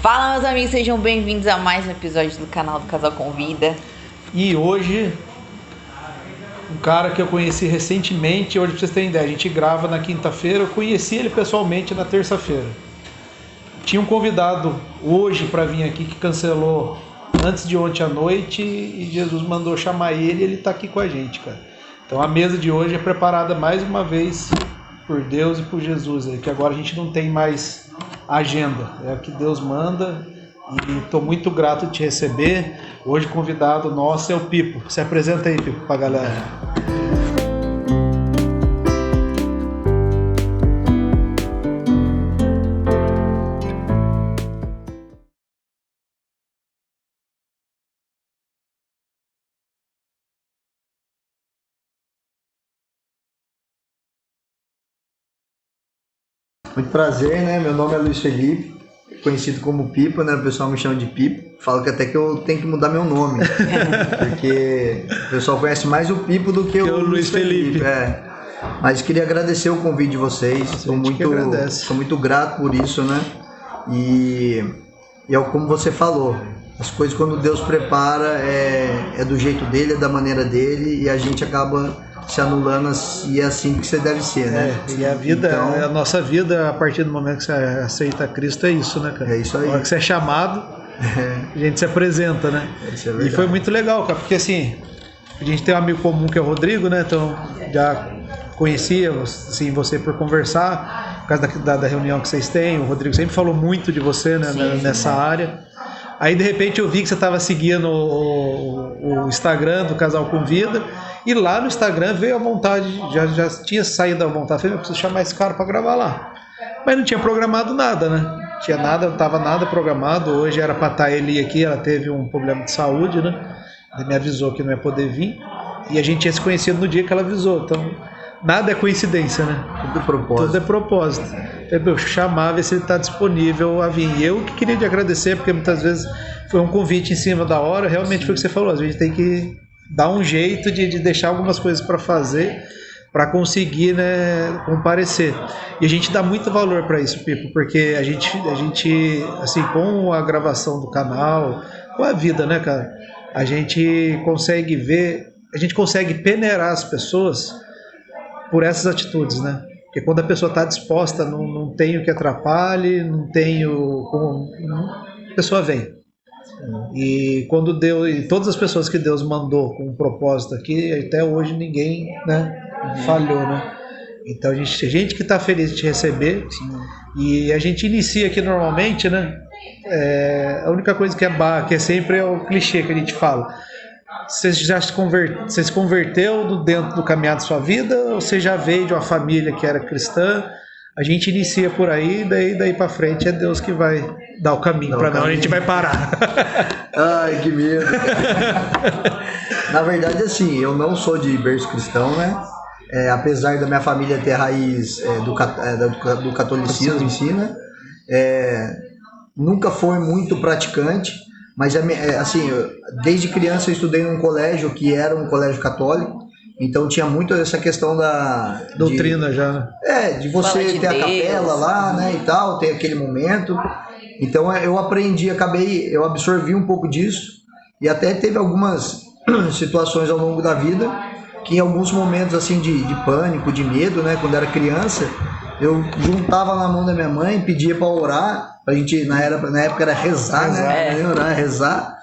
Fala, meus amigos, sejam bem-vindos a mais um episódio do canal do Casal Convida. E hoje, um cara que eu conheci recentemente, hoje pra vocês terem ideia, a gente grava na quinta-feira, eu conheci ele pessoalmente na terça-feira. Tinha um convidado hoje para vir aqui que cancelou antes de ontem à noite e Jesus mandou chamar ele e ele tá aqui com a gente, cara. Então a mesa de hoje é preparada mais uma vez por Deus e por Jesus, que agora a gente não tem mais agenda, é o que Deus manda e estou muito grato de te receber. Hoje o convidado nosso é o Pipo. Se apresenta aí, Pipo, pra galera. Muito prazer, né? Meu nome é Luiz Felipe, conhecido como Pipo, né? O pessoal me chama de Pipo. Falo que até que eu tenho que mudar meu nome, porque o pessoal conhece mais o Pipo do que o Luiz Felipe. É. Mas queria agradecer o convite de vocês. Sou muito grato por isso, né? E é como você falou, as coisas quando Deus prepara é do jeito dele, é da maneira dele, e a gente acaba se anulando, e é assim que você deve ser, né? E a vida, então, a nossa vida, a partir do momento que você aceita Cristo, é isso, né, cara? É isso aí. Na hora que você é chamado, a gente se apresenta, né? Isso é verdade. E foi muito legal, cara, porque assim, a gente tem um amigo comum que é o Rodrigo, né? Então, já conhecia assim, você por conversar, por causa da reunião que vocês têm. O Rodrigo sempre falou muito de você, né? Nessa área. Aí, de repente, eu vi que você estava seguindo o Instagram do Casal Convida. E lá no Instagram veio a vontade, já tinha saído a vontade. Falei, eu preciso chamar esse cara para gravar lá. Mas não tinha programado nada, né? Tinha nada, não estava nada programado. Hoje era para estar ele aqui, ela teve um problema de saúde, né? Ele me avisou que não ia poder vir. E a gente tinha se conhecido no dia que ela avisou. Então, nada é coincidência, né? Tudo é propósito. Tudo é propósito. Eu chamava, ver se ele está disponível a vir. E eu que queria te agradecer, porque muitas vezes foi um convite em cima da hora. Realmente foi o que você falou. A gente tem que dar um jeito de deixar algumas coisas para fazer, para conseguir, né, comparecer. E a gente dá muito valor para isso, Pipo, porque a gente, assim, com a gravação do canal, com a vida, né, cara, a gente consegue ver, a gente consegue peneirar as pessoas por essas atitudes, né? Porque quando a pessoa está disposta, não tem o que atrapalhe, não tem a pessoa vem. E quando Deus, e todas as pessoas que Deus mandou com um propósito aqui, até hoje ninguém, né, falhou, né? Então a gente que está feliz de te receber. Sim. E a gente inicia aqui normalmente, né? A única coisa que é sempre o clichê que a gente fala. Você se converteu dentro do caminhar da sua vida, ou você já veio de uma família que era cristã? A gente inicia por aí, daí para frente é Deus que vai dar o caminho. Para não, a gente vai parar. Ai, que medo. Na verdade, assim, eu não sou de berço cristão, né? Apesar da minha família ter raiz do catolicismo em si, né? Nunca foi muito praticante, mas assim, desde criança eu estudei num colégio que era um colégio católico. Então tinha muito essa questão da doutrina já, né? De você ter a capela lá, né, e tal, ter aquele momento. Então eu aprendi, eu absorvi um pouco disso, e até teve algumas situações ao longo da vida que em alguns momentos assim de pânico, de medo, né, quando era criança, eu juntava na mão da minha mãe, pedia para orar, a gente na época era rezar, né, orar, rezar.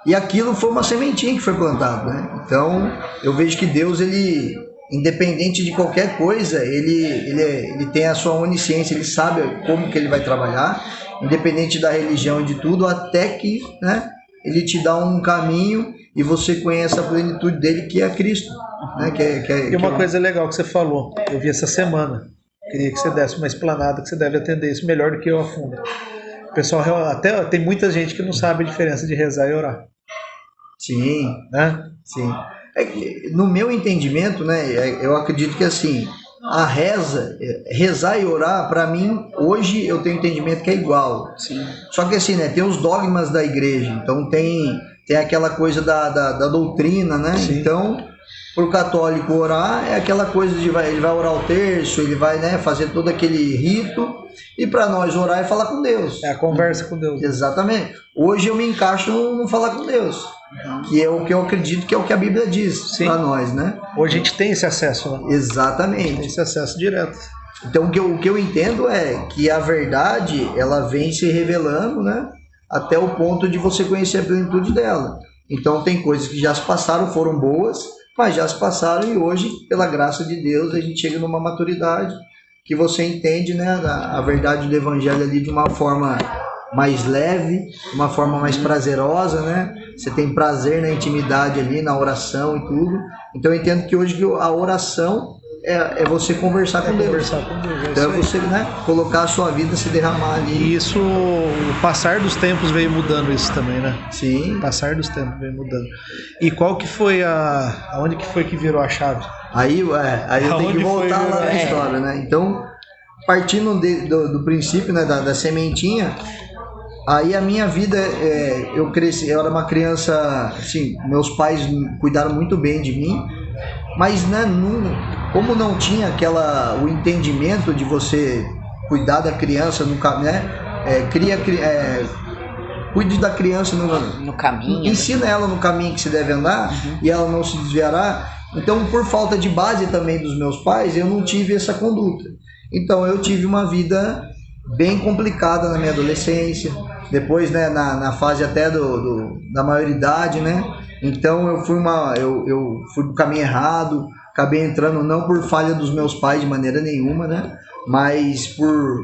E aquilo foi uma sementinha que foi plantada, né? Então, eu vejo que Deus, ele, independente de qualquer coisa, ele tem a sua onisciência, ele sabe como que ele vai trabalhar, independente da religião e de tudo, até que, né, ele te dá um caminho e você conhece a plenitude dele, que é Cristo. Né? E uma coisa legal que você falou, eu vi essa semana, queria que você desse uma explanada, que você deve atender isso melhor do que eu a fundo. O pessoal, até tem muita gente que não sabe a diferença de rezar e orar. Sim, né? Sim. No meu entendimento, né, eu acredito que assim, a rezar e orar, para mim, hoje eu tenho entendimento que é igual. Sim. Só que assim, né, tem os dogmas da igreja, então tem aquela coisa da doutrina, né? Sim. Então, Para o católico orar é aquela coisa de ele vai orar o terço, ele vai, né, fazer todo aquele rito, e para nós orar é falar com Deus. É a conversa com Deus. Exatamente. Hoje eu me encaixo no falar com Deus, que é o que eu acredito que é o que a Bíblia diz para nós, né? Hoje a gente tem esse acesso, né? Exatamente. Tem esse acesso direto. Então o que eu entendo é que a verdade ela vem se revelando, né? Até o ponto de você conhecer a plenitude dela. Então tem coisas que já se passaram, foram boas, mas já se passaram e hoje, pela graça de Deus, a gente chega numa maturidade que você entende, né, a verdade do Evangelho ali de uma forma mais leve, uma forma mais prazerosa, né? Você tem prazer na intimidade ali, na oração e tudo. Então eu entendo que hoje a oração é você conversar com Deus. Conversar com Deus. Então é você, né, colocar a sua vida, se derramar ali. E isso, o passar dos tempos veio mudando isso também, né? Sim. O passar dos tempos veio mudando. E qual que foi aonde que foi que virou a chave? Aí eu tenho que voltar lá na história, né? Então, partindo do princípio, né, da sementinha, aí a minha vida, eu cresci, eu era uma criança, assim, meus pais cuidaram muito bem de mim, mas, né, como não tinha o entendimento de você cuidar da criança, né, cuide da criança no caminho, ensina ela no caminho que se deve andar, e ela não se desviará. Então, por falta de base também dos meus pais, eu não tive essa conduta. Então, eu tive uma vida bem complicada na minha adolescência, depois, né, na fase até da maioridade, né? Então, eu fui pro caminho errado, acabei entrando não por falha dos meus pais de maneira nenhuma, né? Mas por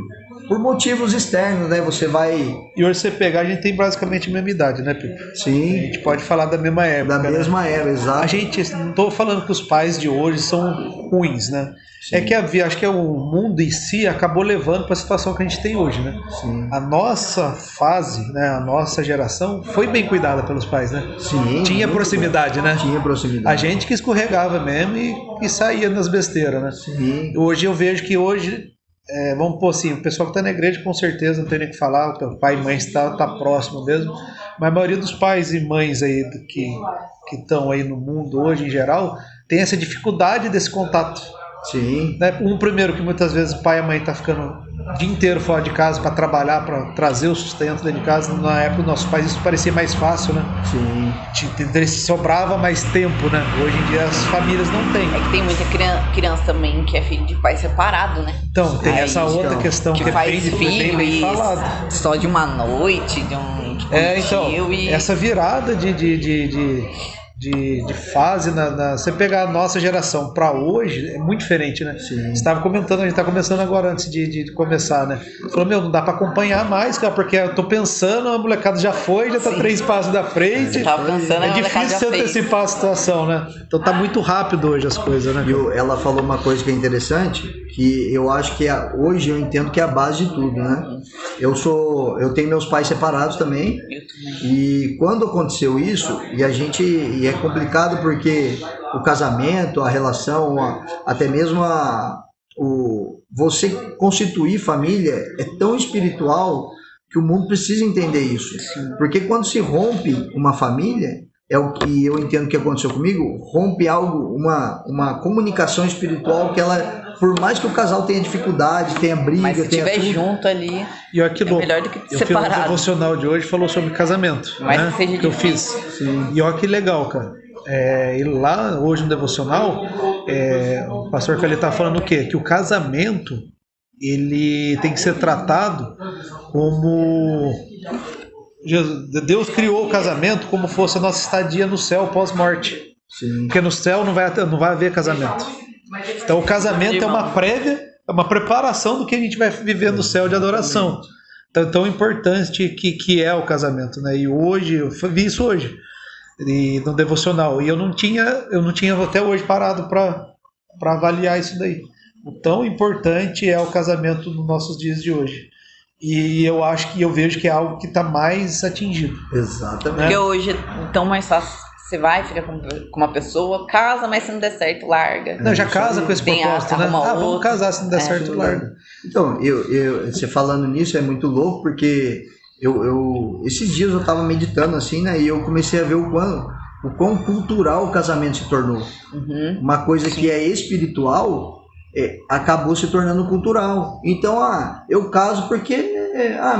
motivos externos, né? Você vai... E hoje você pegar, a gente tem basicamente a mesma idade, né, Pipo? Sim. A gente pode falar da mesma época. Da mesma época, exato. A gente, não estou falando que os pais de hoje são ruins, né? Sim. É que acho que o mundo em si acabou levando para a situação que a gente tem hoje, né? Sim. A nossa fase, né, a nossa geração foi bem cuidada pelos pais, né? Sim. Tinha proximidade, né? Tinha proximidade. A gente que escorregava mesmo e saía nas besteiras, né? Sim. Hoje eu vejo que vamos pôr assim, o pessoal que está na igreja com certeza não tem nem o que falar, o pai e mãe está próximo mesmo, mas a maioria dos pais e mães aí que estão aí no mundo hoje em geral tem essa dificuldade desse contato. Sim. Né? Primeiro que muitas vezes o pai e a mãe estão ficando o dia inteiro fora de casa para trabalhar, para trazer o sustento dentro de casa. Na época dos nossos pais isso parecia mais fácil, né? Sim. Sobrava mais tempo, né? Hoje em dia as famílias não têm. É que tem muita criança também que é filho de pai separado, né? Então, tem aí, essa outra questão que faz filho bem falado. Só de uma noite, de um então, essa virada de fase, você pegar a nossa geração para hoje, é muito diferente, né? Sim. Você estava comentando, a gente está começando agora antes de começar, né? Falou, não dá para acompanhar mais, cara, porque eu tô pensando, a molecada já foi, já tá 3 passos da frente. Você tava pensando, é difícil você antecipar a situação, né? Então tá muito rápido hoje as coisas, né? Ela falou uma coisa que é interessante, que eu acho que hoje eu entendo que é a base de tudo, né? Eu tenho meus pais separados também, e quando aconteceu isso, e é complicado porque o casamento, a relação, até mesmo você constituir família é tão espiritual que o mundo precisa entender isso. Porque quando se rompe uma família, é o que eu entendo que aconteceu comigo, rompe algo, uma comunicação espiritual que ela, por mais que o casal tenha dificuldade, tenha briga, mas se tenha estiver junto ali, e olha que louco. Melhor do que eu separado. fiz um devocional de hoje, falou sobre casamento, mas né? seja que eu fiz. Sim. E olha que legal, cara. E lá, hoje no devocional, o pastor Cali está falando o quê? Que o casamento, ele tem que ser tratado como... Deus criou o casamento como fosse a nossa estadia no céu pós-morte. Sim. Porque no céu não vai haver casamento. Então o casamento é uma prévia, é uma preparação do que a gente vai viver no céu de adoração. Então, tão importante que é o casamento, né? E hoje, eu vi isso hoje, no devocional, e eu não tinha até hoje parado para avaliar isso daí. O tão importante é o casamento nos nossos dias de hoje. E eu vejo que é algo que está mais atingido. Exatamente. Porque hoje é tão mais fácil. Você vai, fica com uma pessoa, casa, mas se não der certo, larga. Não, já casa com esse propósito, né? Vamos casar, se não der certo, larga. Então, você falando nisso é muito louco, porque esses dias eu estava meditando assim, né? E eu comecei a ver o o quão cultural o casamento se tornou. Uma coisa que é espiritual acabou se tornando cultural. Então, eu caso porque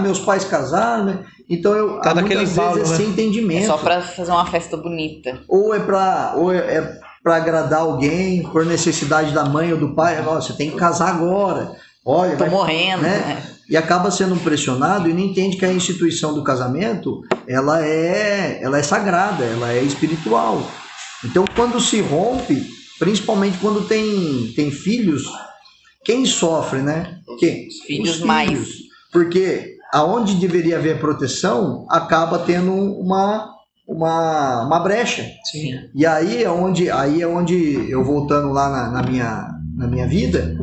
meus pais casaram, né? Então Tá naquele muitas embalo, vezes né? sem entendimento. É só pra fazer uma festa bonita. Ou é para agradar alguém, por necessidade da mãe ou do pai. Você tem que casar agora. Olha, Tô morrendo, né? E acaba sendo pressionado e não entende que a instituição do casamento ela é sagrada, ela é espiritual. Então, quando se rompe, principalmente quando tem filhos, quem sofre, né? Os filhos mais. Porque aonde deveria haver proteção, acaba tendo uma brecha. Sim. E aí é onde eu voltando lá na minha vida,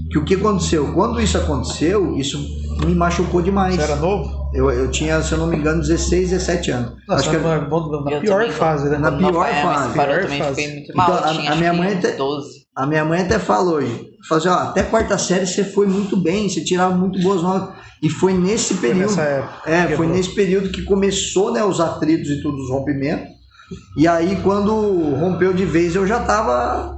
que o que aconteceu? Quando isso aconteceu, isso me machucou demais. Você era novo? Eu tinha, se eu não me engano, 16, 17 anos. Nossa, Acho que na pior fase, né? Na pior fase. Eu também fiquei muito mal. Então, a minha mãe até 12. A minha mãe até falou hoje, assim, até quarta série você foi muito bem, você tirava muito boas notas. E foi nesse período. Nessa época, foi nesse período que começou, né, os atritos e tudo, os rompimentos. E aí quando rompeu de vez eu já estava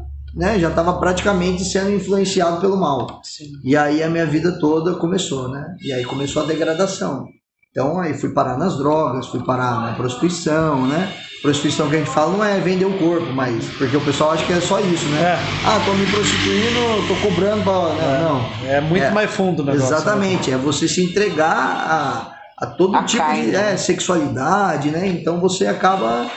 praticamente sendo influenciado pelo mal. Sim. E aí a minha vida toda começou, né? E aí começou a degradação. Então aí fui parar nas drogas, fui parar na prostituição, né? Prostituição que a gente fala não é vender o corpo, mas porque o pessoal acha que é só isso, né? Tô me prostituindo, tô cobrando pra... Não. É muito mais fundo o negócio. Exatamente, né? é você se entregar a todo tipo de sexualidade, né? Então você acaba...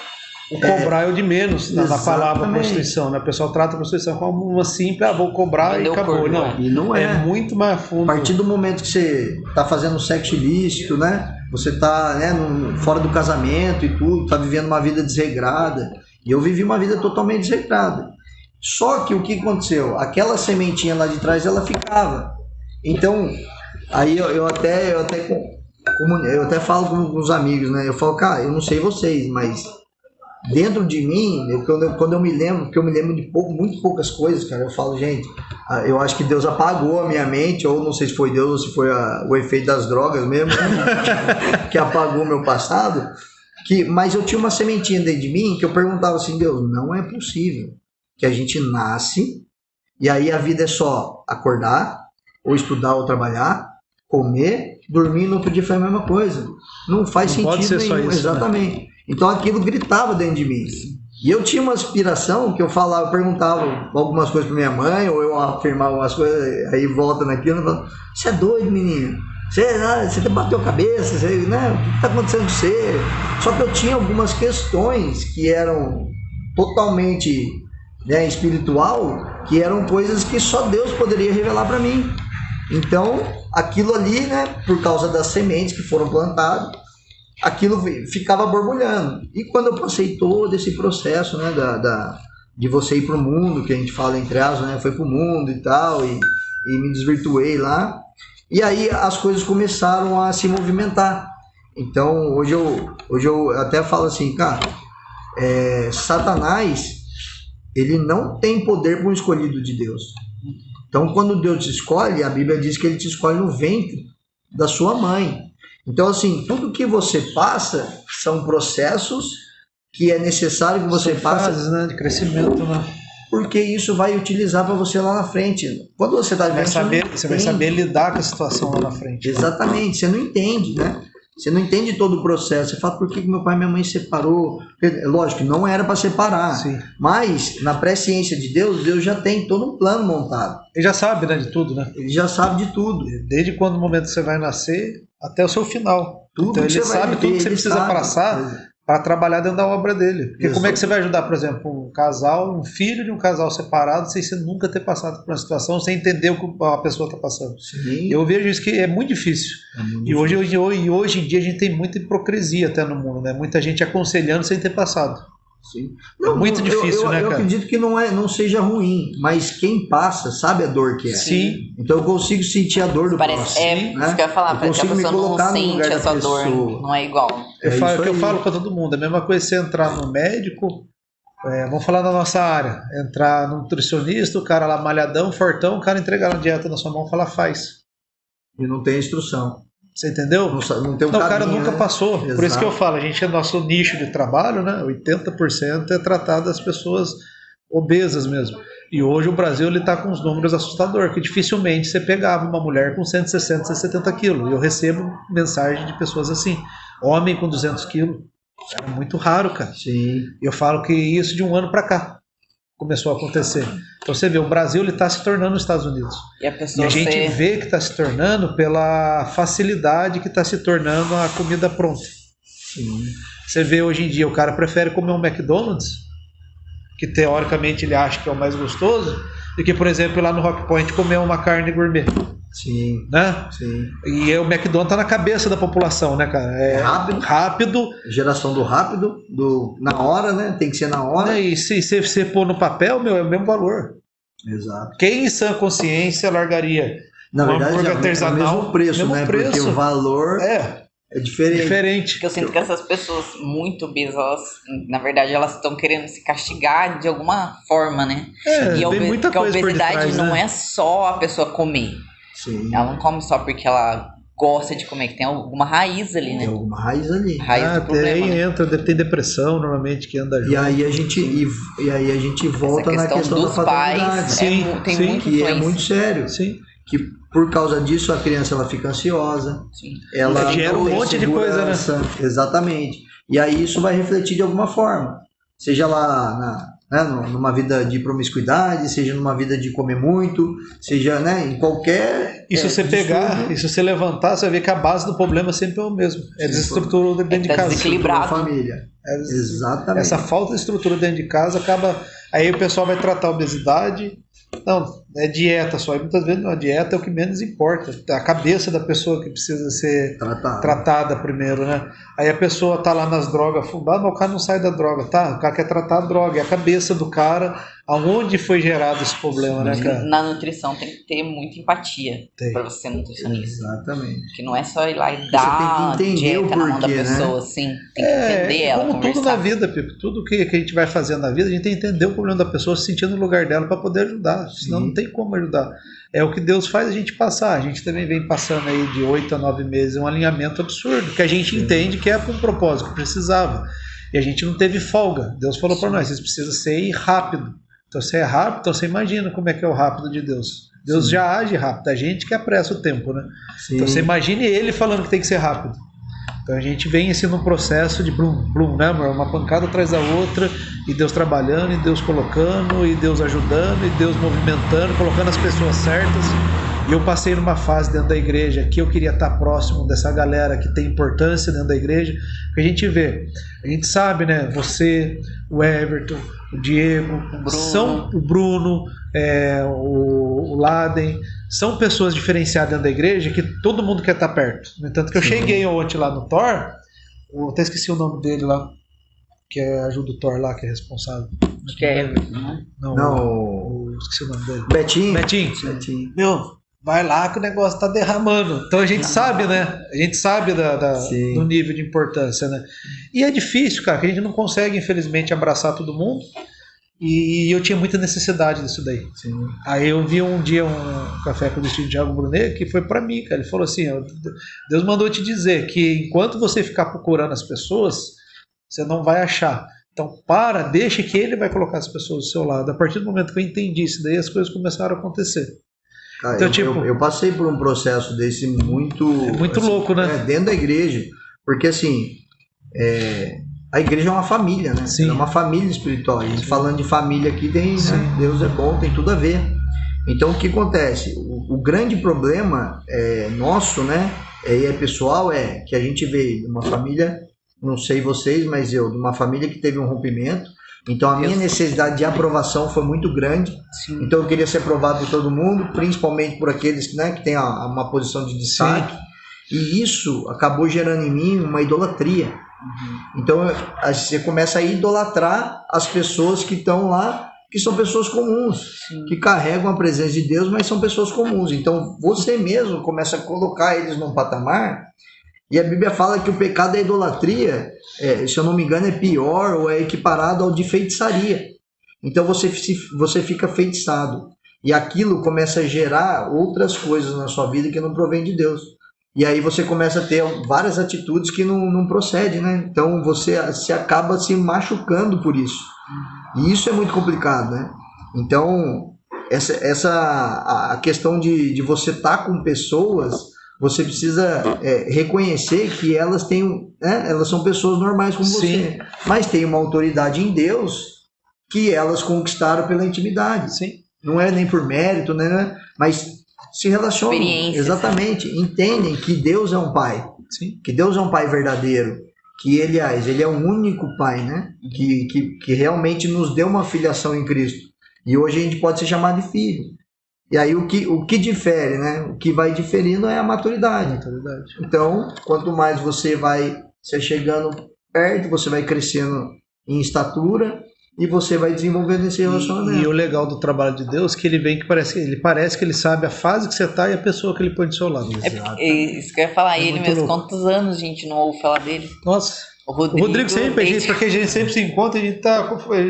O cobrar é o de menos na palavra prostituição, né? O pessoal trata a prostituição como uma simples, vou cobrar e acabou. Corpo, não, e não é. É muito mais fundo. A partir do momento que você tá fazendo sexo ilícito, né? Você tá fora do casamento e tudo, tá vivendo uma vida desregrada. E eu vivi uma vida totalmente desregrada. Só que o que aconteceu? Aquela sementinha lá de trás, ela ficava. Então, aí eu até falo com os amigos, né? Eu falo, cara, eu não sei vocês, mas... dentro de mim, quando eu me lembro, porque eu me lembro de muito poucas coisas, cara, eu falo, gente, eu acho que Deus apagou a minha mente, ou não sei se foi Deus ou se foi o efeito das drogas mesmo, que apagou o meu passado, mas eu tinha uma sementinha dentro de mim que eu perguntava assim, Deus, não é possível que a gente nasce e aí a vida é só acordar, ou estudar ou trabalhar, comer, dormir, no outro dia foi a mesma coisa. Não faz sentido pode ser nenhum, só isso, exatamente. Né? Então aquilo gritava dentro de mim. E eu tinha uma aspiração que eu falava, eu perguntava algumas coisas para minha mãe, ou eu afirmava umas coisas, aí volta naquilo, eu falava, você é doido, menino? Você bateu a cabeça, né? O que está acontecendo com você? Só que eu tinha algumas questões que eram totalmente espiritual, que eram coisas que só Deus poderia revelar para mim. Então, aquilo ali, né, por causa das sementes que foram plantadas, aquilo ficava borbulhando. E quando eu passei todo esse processo, né, de você ir para o mundo, que a gente fala entre aspas, né, foi para o mundo e tal, e me desvirtuei lá, e aí as coisas começaram a se movimentar. Então, hoje eu até falo assim, cara, Satanás, ele não tem poder para um escolhido de Deus. Então, quando Deus te escolhe, a Bíblia diz que ele te escolhe no ventre da sua mãe. Então, assim, tudo que você passa são processos que é necessário que você passe. Fases, né, de crescimento, né? Porque isso vai utilizar para você lá na frente. Quando você está vivendo, você vai saber lidar com a situação lá na frente. Exatamente, você não entende, né? Você não entende todo o processo. Você fala, por que meu pai e minha mãe separou? Lógico, não era para separar. Sim. Mas, na presciência de Deus, Deus já tem todo um plano montado. Ele já sabe, né, de tudo, né? Ele já sabe de tudo. Desde quando o momento que você vai nascer até o seu final. Tudo então ele sabe tudo que você precisa passar para trabalhar dentro da obra dele. Porque como é que você vai ajudar, por exemplo, um casal, um filho de um casal separado, sem você nunca ter passado por uma situação, sem entender o que a pessoa está passando? Sim. Eu vejo isso que é muito difícil. E hoje em dia a gente tem muita hipocrisia até no mundo, né? Muita gente aconselhando sem ter passado. Sim. Não, muito difícil, né, cara? Eu acredito que não seja ruim, mas quem passa sabe a dor que é. Sim. Então eu consigo sentir a dor do próximo. Isso que eu ia falar, parece que a pessoa não sente essa dor, não é igual. Eu falo para todo mundo, é a mesma coisa você entrar no médico, vamos falar da nossa área, entrar no nutricionista, o cara lá malhadão, fortão, o cara entregar a dieta na sua mão e falar, faz. E não tem instrução. Você entendeu? Não tem um Não, o cara caminho, nunca né? passou. Exato. Por isso que eu falo, a gente é nosso nicho de trabalho, né? 80% é tratar das pessoas obesas mesmo. E hoje o Brasil está com uns números assustadores, que dificilmente você pegava uma mulher com 160, 170 quilos. E eu recebo mensagem de pessoas assim, homem com 200 quilos. Era muito raro, cara. Sim. Eu falo que isso de um ano para cá começou a acontecer. Então você vê, o Brasil está se tornando os Estados Unidos. E a gente vê que está se tornando pela facilidade que está se tornando a comida pronta. Sim. Você vê hoje em dia, o cara prefere comer um McDonald's, que teoricamente ele acha que é o mais gostoso, do que, por exemplo, ir lá no Rock Point comer uma carne gourmet. Sim. Né? Sim. E o McDonald's tá na cabeça da população, né, cara? É rápido. Geração do rápido, na hora, né? Tem que ser na hora. E se você pôr no papel, meu, é o mesmo valor. Exato. Quem em sã consciência largaria? Na verdade, é o mesmo preço, né? Preço. Porque o valor é diferente. Porque eu sinto que essas pessoas muito obesas, elas, na verdade, elas estão querendo se castigar de alguma forma, né? E muita porque coisa a obesidade por detrás, não né? é só a pessoa comer. Sim. Ela não come só porque ela gosta de comer, que tem alguma raiz ali, né? Tem alguma raiz ali. Raiz do problema, aí né? entra, tem depressão normalmente que anda junto. E aí a gente volta na questão dos da paternidade. pais, Sim, tem sim, muita Que influência. é muito sério. Sim. Que por causa disso a criança ela fica ansiosa. Sim. Ela gera um tem monte de coisa, né? Exatamente. E aí isso vai refletir de alguma forma. Seja lá numa vida de promiscuidade, seja numa vida de comer muito, seja, né, em qualquer... E se você pegar, e se você levantar, você vai ver que a base do problema sempre é o mesmo. É desestrutura dentro de casa. desequilibrado. Família. Exatamente. Essa falta de estrutura dentro de casa acaba... Aí o pessoal vai tratar a obesidade... Não, é dieta só. E muitas vezes a dieta é o que menos importa. A cabeça da pessoa que precisa ser tratada primeiro, né? Aí a pessoa tá lá nas drogas afundadas, mas o cara não sai da droga, tá? O cara quer tratar a droga. É a cabeça do cara, aonde foi gerado esse problema, né, cara? Na nutrição tem que ter muita empatia para você ser nutricionista. Exatamente. Que não é só ir lá e dar tem que entender dieta na mão da porquê, pessoa, né? assim. Tem que entender ela, como conversar. tudo na vida, Pipo. Tudo que a gente vai fazendo na vida, a gente tem que entender o problema da pessoa, se sentir no lugar dela para poder ajudar. Senão não tem como ajudar. É o que Deus faz a gente passar. A gente também vem passando aí de 8 a 9 meses um alinhamento absurdo, que a gente entende que é para um propósito, que precisava. E a gente não teve folga. Deus falou para nós, vocês precisam ser rápido. Então se é rápido, então você imagina como é que é o rápido de Deus. Deus já age rápido, a gente que apressa o tempo, né? Então você imagine ele falando que tem que ser rápido. Então a gente vem assim num processo de blum, né, amor? Uma pancada atrás da outra, e Deus trabalhando, e Deus colocando, e Deus ajudando, e Deus movimentando, colocando as pessoas certas. E eu passei numa fase dentro da igreja que eu queria estar próximo dessa galera que tem importância dentro da igreja, porque a gente vê, a gente sabe, né? Você, o Everton, o Diego, o Bruno, o Laden, são pessoas diferenciadas dentro da igreja que todo mundo quer estar perto. No entanto, que eu cheguei ontem lá no Thor, eu até esqueci o nome dele lá, que ajuda o Thor lá, que é responsável. Acho que é Everton, né? Não, esqueci o nome dele. Betinho. Meu, vai lá que o negócio tá derramando. Então a gente sabe, né? A gente sabe do nível de importância, né? E é difícil, cara, que a gente não consegue, infelizmente, abraçar todo mundo. E eu tinha muita necessidade disso daí. Sim. Aí eu vi um dia um café com o destino de Thiago Brunet, que foi para mim, cara. Ele falou assim, Deus mandou te dizer que enquanto você ficar procurando as pessoas, você não vai achar. Então deixa que ele vai colocar as pessoas do seu lado. A partir do momento que eu entendi isso daí, as coisas começaram a acontecer. Cara, então, eu passei por um processo desse muito assim, louco, né? Dentro da igreja. Porque assim, a igreja é uma família, né? Sim. É uma família espiritual. A gente falando de família aqui, né? Deus é bom, tem tudo a ver. Então o que acontece? O grande problema nosso, né? É pessoal, é que a gente veio de uma família, não sei vocês, mas de uma família que teve um rompimento. Então a minha necessidade de aprovação foi muito grande. Sim. Então eu queria ser aprovado por todo mundo, principalmente por aqueles, né, que têm uma posição de destaque. Sim. E isso acabou gerando em mim uma idolatria. Então você começa a idolatrar as pessoas que estão lá, que são pessoas comuns, que carregam a presença de Deus, mas são pessoas comuns. Então você mesmo começa a colocar eles num patamar. E a Bíblia fala que o pecado da idolatria, se eu não me engano, é pior ou é equiparado ao de feitiçaria. Então você fica feitiçado. E aquilo começa a gerar outras coisas na sua vida que não provém de Deus. E aí você começa a ter várias atitudes que não procedem, né? Então você se acaba se machucando por isso. E isso é muito complicado, né? Então, a questão de você estar com pessoas, você precisa reconhecer que elas têm, né? Elas são pessoas normais como você, mas tem uma autoridade em Deus que elas conquistaram pela intimidade. Sim. Não é nem por mérito, né? Mas se relacionam, exatamente, entendem que Deus é um pai, que Deus é um pai verdadeiro, que ele é o único pai, né? Que realmente nos deu uma filiação em Cristo, e hoje a gente pode ser chamado de filho. E aí o que difere, né? O que vai diferindo é a maturidade. Então, quanto mais você vai se chegando perto, você vai crescendo em estatura, e você vai desenvolvendo esse relacionamento. E o legal do trabalho de Deus é que ele parece que ele sabe a fase que você está e a pessoa que ele põe do seu lado. Isso que eu ia falar, ele mesmo, quantos anos a gente não ouve falar dele? Nossa, o Rodrigo sempre, porque a gente sempre se encontra, a gente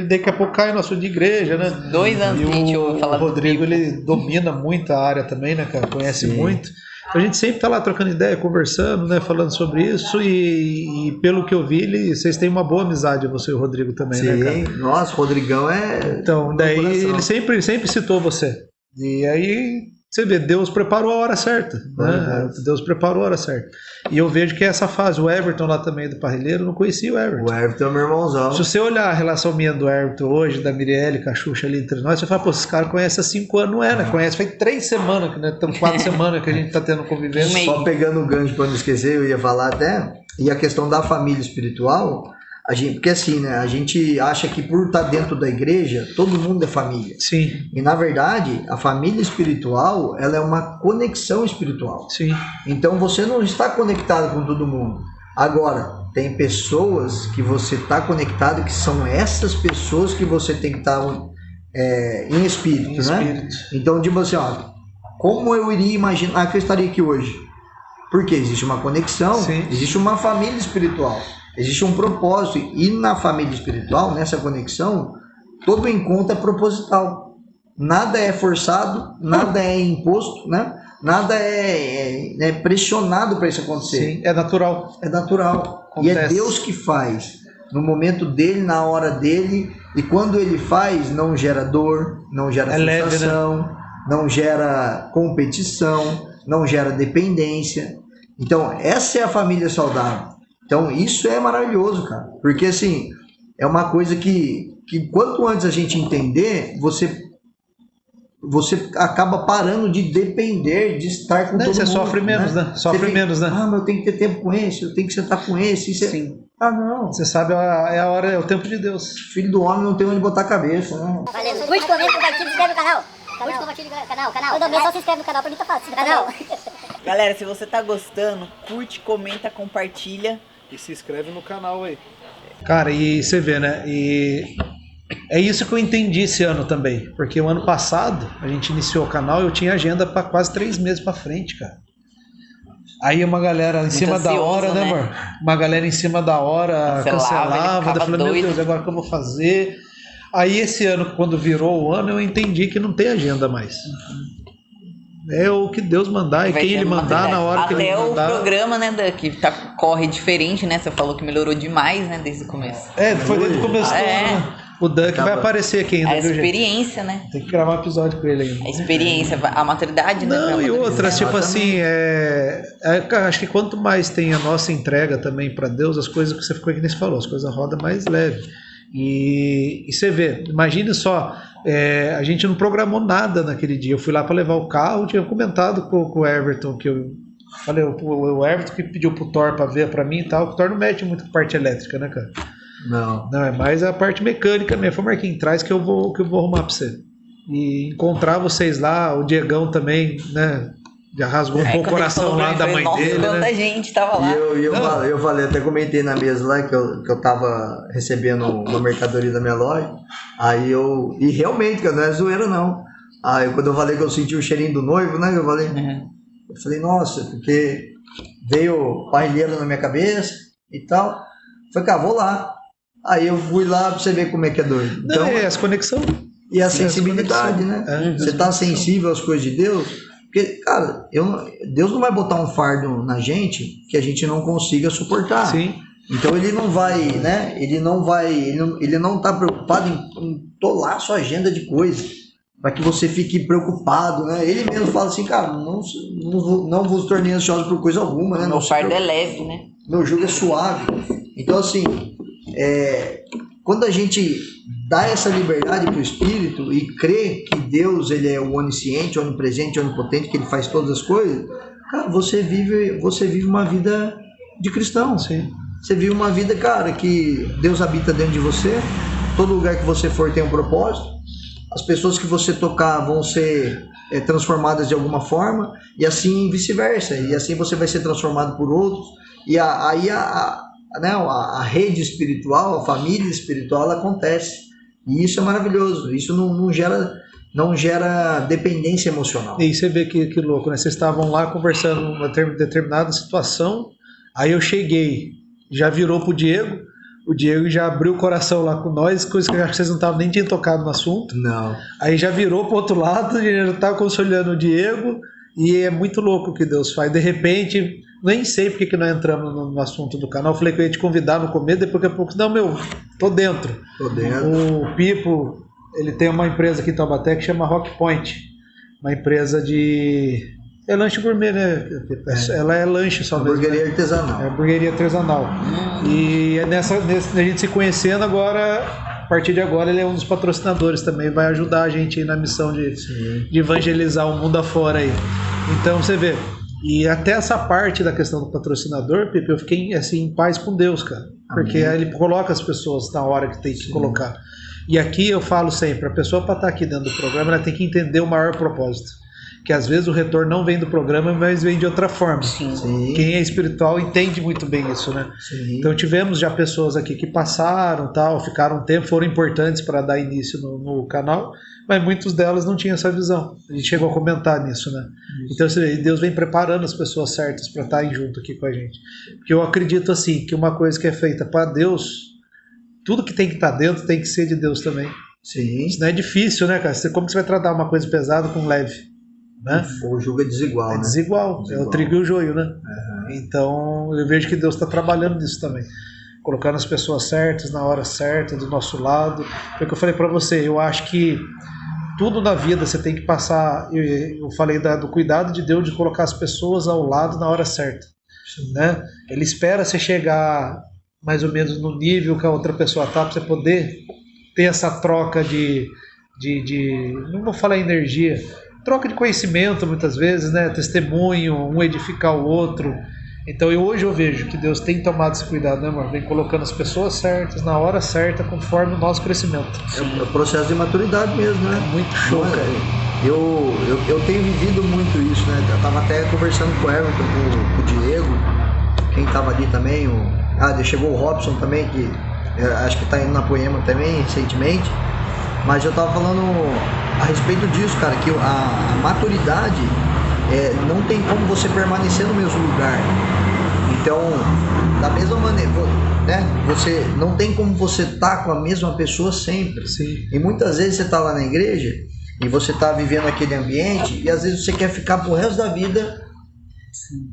daqui a pouco cai no assunto de igreja, né? 2 anos que a gente ouve falar do Rodrigo, ele domina muito a área também, né, cara? Conhece muito. Então a gente sempre tá lá trocando ideia, conversando, né, falando sobre isso, e pelo que eu vi, vocês têm uma boa amizade, você e o Rodrigo também, né, cara? Sim, nossa, o Rodrigão é... Então, daí ele sempre citou você. E aí, você vê, Deus preparou a hora certa, né? Deus preparou a hora certa. E eu vejo que essa fase, o Everton lá também do Parrilheiro, eu não conhecia o Everton. O Everton é meu irmãozão. Se você olhar a relação minha do Everton hoje, da Mirelle, com a Xuxa ali entre nós, você fala, pô, esses caras conhecem há 5 anos, não é, né? Conhece, faz 3 semanas, né? 4 semanas que a gente tá tendo convivência. Só pegando o gancho para não esquecer, eu ia falar até, e a questão da família espiritual, porque assim, né, a gente acha que por estar dentro da igreja, todo mundo é família. Sim. E na verdade, a família espiritual, ela é uma conexão espiritual. Sim. Então você não está conectado com todo mundo. Agora, tem pessoas que você está conectado, que são essas pessoas que você tem que estar em espírito, né? Então, tipo assim, ó, como eu iria imaginar que eu estaria aqui hoje? Porque existe uma conexão, existe uma família espiritual. Existe um propósito, e na família espiritual, nessa conexão, todo encontro é proposital. Nada é forçado, nada é imposto, né? Nada é pressionado para isso acontecer. Sim, é natural. É natural. Acontece. E é Deus que faz, no momento dele, na hora dele, e quando ele faz, não gera dor, não gera frustração, leve, né? Não gera competição, não gera dependência. Então, essa é a família saudável. Então, isso é maravilhoso, cara. Porque, assim, é uma coisa que quanto antes a gente entender, você acaba parando de depender de estar com todo mundo. Você sofre menos, né? Sofre menos, né? Ah, mas eu tenho que ter tempo com esse, eu tenho que sentar com esse. Sim. Não. Você sabe, é a hora, é o tempo de Deus. Filho do homem não tem onde botar a cabeça, né? Valeu. Curte, comenta, compartilha, se inscreve no canal. Curte, compartilha no canal. Todo mês só se inscreve no canal, pra mim tá fácil. Canal. Galera, se você tá gostando, curte, comenta, compartilha. E se inscreve no canal aí. Cara, e você vê, né? E é isso que eu entendi esse ano também. Porque o ano passado, a gente iniciou o canal e eu tinha agenda para quase 3 meses para frente, cara. Aí uma galera em cima da hora, né, amor? Uma galera em cima da hora cancelava. Eu falei, meu Deus, agora o que eu vou fazer? Aí esse ano, quando virou o ano, eu entendi que não tem agenda mais. É o que Deus mandar e quem ele mandar na hora que ele mandar. Até o programa, né, que corre diferente, né? Você falou que melhorou demais, né, desde o começo. Foi desde o começo. O Duck vai aparecer aqui ainda. A experiência, né? Tem que gravar um episódio com ele ainda. A experiência, a maturidade, né? Não, e outras, tipo assim, acho que quanto mais tem a nossa entrega também para Deus, as coisas que você ficou aqui nem falou, as coisas rodam mais leve. E você vê, imagine só, a gente não programou nada naquele dia. Eu fui lá para levar o carro, tinha comentado com o Everton, que eu falei, o Everton que pediu pro Thor para ver para mim e tal, o Thor não mete muito com parte elétrica, né, cara? Não, é mais a parte mecânica mesmo. Foi Marquinhos, traz que eu vou arrumar pra você. E encontrar vocês lá, o Diegão também, né? Já rasgou um pouco o coração lá da mãe dele, né? Quanta gente tava lá. E eu falei, até comentei na mesa lá que eu tava recebendo uma mercadoria da minha loja. E realmente, não é zoeira não. Aí quando eu falei que eu senti o cheirinho do noivo, né? Eu falei, nossa, porque veio parrilheiro na minha cabeça e tal. Falei, cara, vou lá. Aí eu fui lá pra você ver como é que é doido. Então, essa conexão. E a sensibilidade, né? Você tá sensível às coisas de Deus, Porque, cara, Deus não vai botar um fardo na gente que a gente não consiga suportar. Sim. Então ele não vai, né? Ele não tá preocupado em tolar sua agenda de coisas para que você fique preocupado, né? Ele mesmo fala assim, cara, não vos tornei ansiosos por coisa alguma, né? Meu fardo é leve, né? Meu jugo é suave. Então, assim, quando a gente dá essa liberdade para o Espírito e crê que Deus ele é o onisciente, onipresente, onipotente, que ele faz todas as coisas, cara, você vive uma vida de cristão. Sim. Você vive uma vida, cara, que Deus habita dentro de você, todo lugar que você for tem um propósito, as pessoas que você tocar vão ser transformadas de alguma forma, e assim vice-versa, e assim você vai ser transformado por outros, e aí a rede espiritual, a família espiritual, ela acontece, e isso é maravilhoso, isso não gera dependência emocional. E você vê que louco, né? Vocês estavam lá conversando numa determinada situação, aí eu cheguei, já virou pro Diego, o Diego já abriu o coração lá com nós, coisa que eu acho que vocês não estavam nem tinham tocado no assunto. Não. Aí já virou pro outro lado, a gente já estava consolidando o Diego, e é muito louco o que Deus faz. De repente, nem sei porque que nós entramos no assunto do canal, eu falei que eu ia te convidar no começo, depois daqui a pouco, não, tô dentro. O Pipo, ele tem uma empresa aqui em Taubaté que chama Rock Point, uma empresa de... É lanche gourmet, né? Ela é lanche só mesmo. Hamburgueria artesanal. É hamburgueria artesanal. E a gente se conhecendo agora, a partir de agora, ele é um dos patrocinadores também, vai ajudar a gente aí na missão de evangelizar o mundo afora aí. Então você vê, e até essa parte da questão do patrocinador, Pepe, eu fiquei assim, em paz com Deus, cara. Porque ele coloca as pessoas na hora que tem que colocar. E aqui eu falo sempre, a pessoa para estar aqui dentro do programa, ela tem que entender o maior propósito. Que às vezes o retorno não vem do programa, mas vem de outra forma. Sim. Quem é espiritual entende muito bem isso, né? Sim. Então tivemos já pessoas aqui que passaram, tal, ficaram um tempo, foram importantes para dar início no canal, mas muitas delas não tinham essa visão. A gente chegou a comentar nisso, né? Isso. Então você vê, Deus vem preparando as pessoas certas para estarem junto aqui com a gente. Porque eu acredito assim, que uma coisa que é feita para Deus, tudo que tem que estar dentro tem que ser de Deus também. Sim. Isso não é difícil, né, cara? Como que você vai tratar uma coisa pesada com leve? Né? O jogo é desigual, né? Desigual, é o trigo e o joio, né? Então eu vejo que Deus está trabalhando nisso também, colocando as pessoas certas na hora certa, do nosso lado. Foi o que eu falei para você, eu acho que tudo na vida você tem que passar, eu falei do cuidado de Deus de colocar as pessoas ao lado na hora certa, né? Ele espera você chegar mais ou menos no nível que a outra pessoa está, para você poder ter essa troca de não vou falar energia, troca de conhecimento muitas vezes, né? Testemunho, um edificar o outro. Então hoje eu vejo que Deus tem tomado esse cuidado, né, amor? Vem colocando as pessoas certas, na hora certa, conforme o nosso crescimento. É o processo de maturidade mesmo, né? Muito show, cara. Eu tenho vivido muito isso, né? Eu tava até conversando com o Everton, com o Diego, quem tava ali também, chegou o Robson também, que acho que tá indo na Poema também recentemente. Mas eu tava falando a respeito disso, cara, que a maturidade não tem como você permanecer no mesmo lugar. Então, da mesma maneira, né? Você não tem como você estar com a mesma pessoa sempre. Sim. E muitas vezes você tá lá na igreja e você tá vivendo aquele ambiente e às vezes você quer ficar pro resto da vida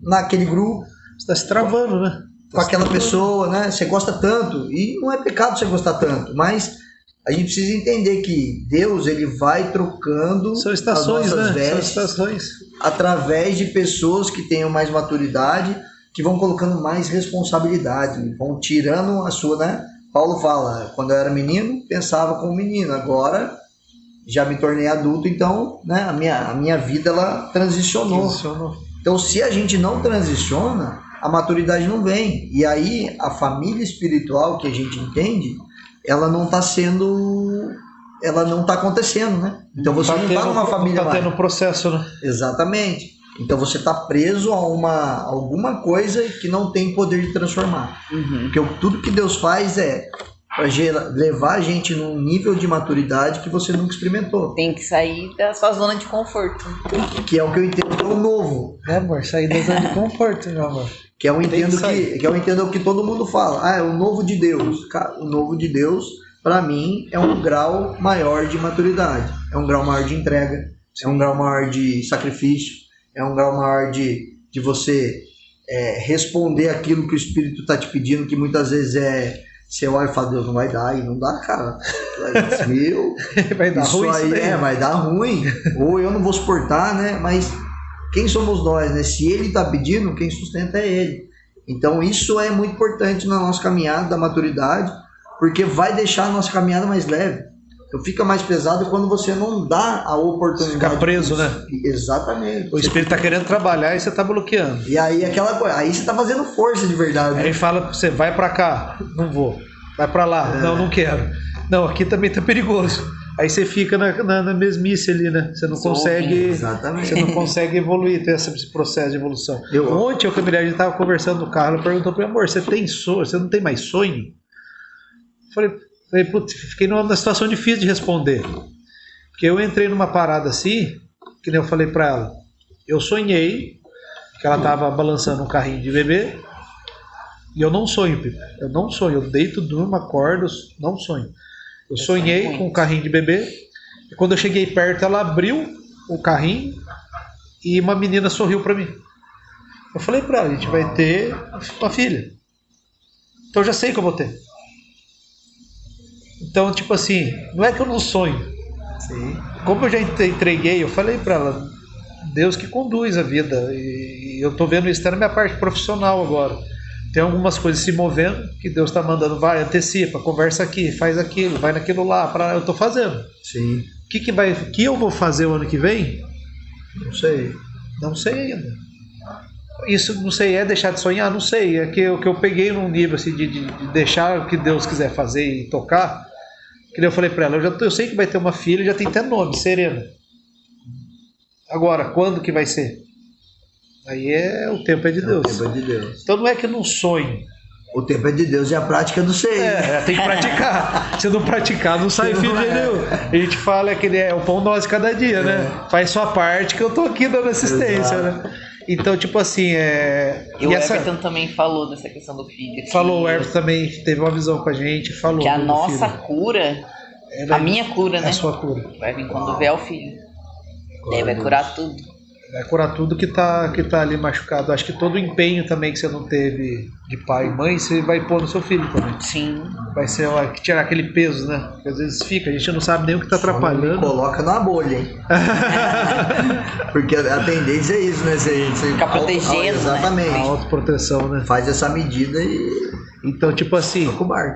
naquele grupo. Você tá se travando, né? Com aquela pessoa, né? Você gosta tanto. E não é pecado você gostar tanto, mas a gente precisa entender que Deus ele vai trocando São estações, as nossas né? vestes São estações. através de pessoas que tenham mais maturidade, que vão colocando mais responsabilidade, vão tirando a sua, né? Paulo fala, quando eu era menino, pensava como menino, agora já me tornei adulto, então, né, a minha vida ela transicionou. Então, se a gente não transiciona, a maturidade não vem. E aí, a família espiritual que a gente entende, ela não está acontecendo, né? Então você não está numa família mais. Está tendo processo, né? Exatamente. Então você está preso a alguma coisa que não tem poder de transformar. Porque tudo que Deus faz é para levar a gente num nível de maturidade que você nunca experimentou. Tem que sair da sua zona de conforto. Que é o que eu entendo que é o novo. É, amor, sair da zona de conforto, meu amor. Que eu entendo o que todo mundo fala. É o novo de Deus. Cara, o novo de Deus, para mim, é um grau maior de maturidade. É um grau maior de entrega. É um grau maior de sacrifício. é um grau maior de você responder aquilo que o Espírito está te pedindo, que muitas vezes você olha e fala, Deus, não vai dar, e não dá, cara. Vai dar isso ruim, aí vai dar ruim, ou eu não vou suportar, né? Mas quem somos nós, né? Se ele está pedindo, quem sustenta é ele. Então isso é muito importante na nossa caminhada da maturidade, porque vai deixar a nossa caminhada mais leve. Então fica mais pesado quando você não dá a oportunidade. Fica preso, né? Exatamente. O Espírito está querendo trabalhar e você está bloqueando. E aí aquela coisa, aí você está fazendo força de verdade. Né? Aí fala pra você, vai para cá, não vou. Vai para lá, não quero. Não, aqui também tá perigoso. Aí você fica na mesmice ali, né? Você não consegue. Exatamente. Você não consegue evoluir, ter esse processo de evolução. Ontem o Camilhar, a gente estava conversando no carro, ela perguntou para mim, amor, você tem sonho? Você não tem mais sonho? Falei, putz, fiquei numa situação difícil de responder. Porque eu entrei numa parada assim, que nem eu falei para ela. Eu sonhei que ela estava balançando um carrinho de bebê. E eu não sonho, Pipo. Eu não sonho. Eu deito, durmo, acordo, não sonho. Eu sonhei com um carrinho de bebê. E quando eu cheguei perto, ela abriu o carrinho e uma menina sorriu para mim. Eu falei para ela, a gente vai ter uma filha. Então eu já sei que eu vou ter. Então, tipo assim, não é que eu não sonho. Sim. Como eu já entreguei, eu falei para ela, Deus que conduz a vida. E eu tô vendo isso até na minha parte profissional agora. Tem algumas coisas se movendo, que Deus está mandando, vai, antecipa, conversa aqui, faz aquilo, vai naquilo lá, eu tô fazendo. Sim. O que eu vou fazer o ano que vem? Não sei. Não sei ainda. Isso, não sei, é deixar de sonhar? Não sei. É que eu peguei num nível assim, de deixar o que Deus quiser fazer e tocar. Que eu falei para ela, eu sei que vai ter uma filha, já tem até nome, Serena. Agora, quando que vai ser? Aí o tempo é de Deus. O tempo é de Deus. Então não é que eu não sonho. O tempo é de Deus e a prática não sei. Tem que praticar. Se não praticar, não sai filho nenhum. A gente fala que é o pão nosso cada dia, né? Faz sua parte que eu tô aqui dando assistência, né? Então, tipo assim, E o Everton também falou dessa questão do filho. Falou, o Everton também teve uma visão com a gente, falou. Que a nossa cura, a minha cura, né? É a sua cura. Vai vir quando vier o filho. Daí vai curar tudo. Vai curar tudo que tá ali machucado. Acho que todo o empenho também que você não teve de pai e mãe, você vai pôr no seu filho também. Sim. Vai ser tirar aquele peso, né? Porque às vezes fica, a gente não sabe nem o que tá atrapalhando. Coloca na bolha, hein? Porque a tendência é isso, né? Você ficar protegendo. Exatamente. A autoproteção, né? Faz essa medida e. Então, tipo assim.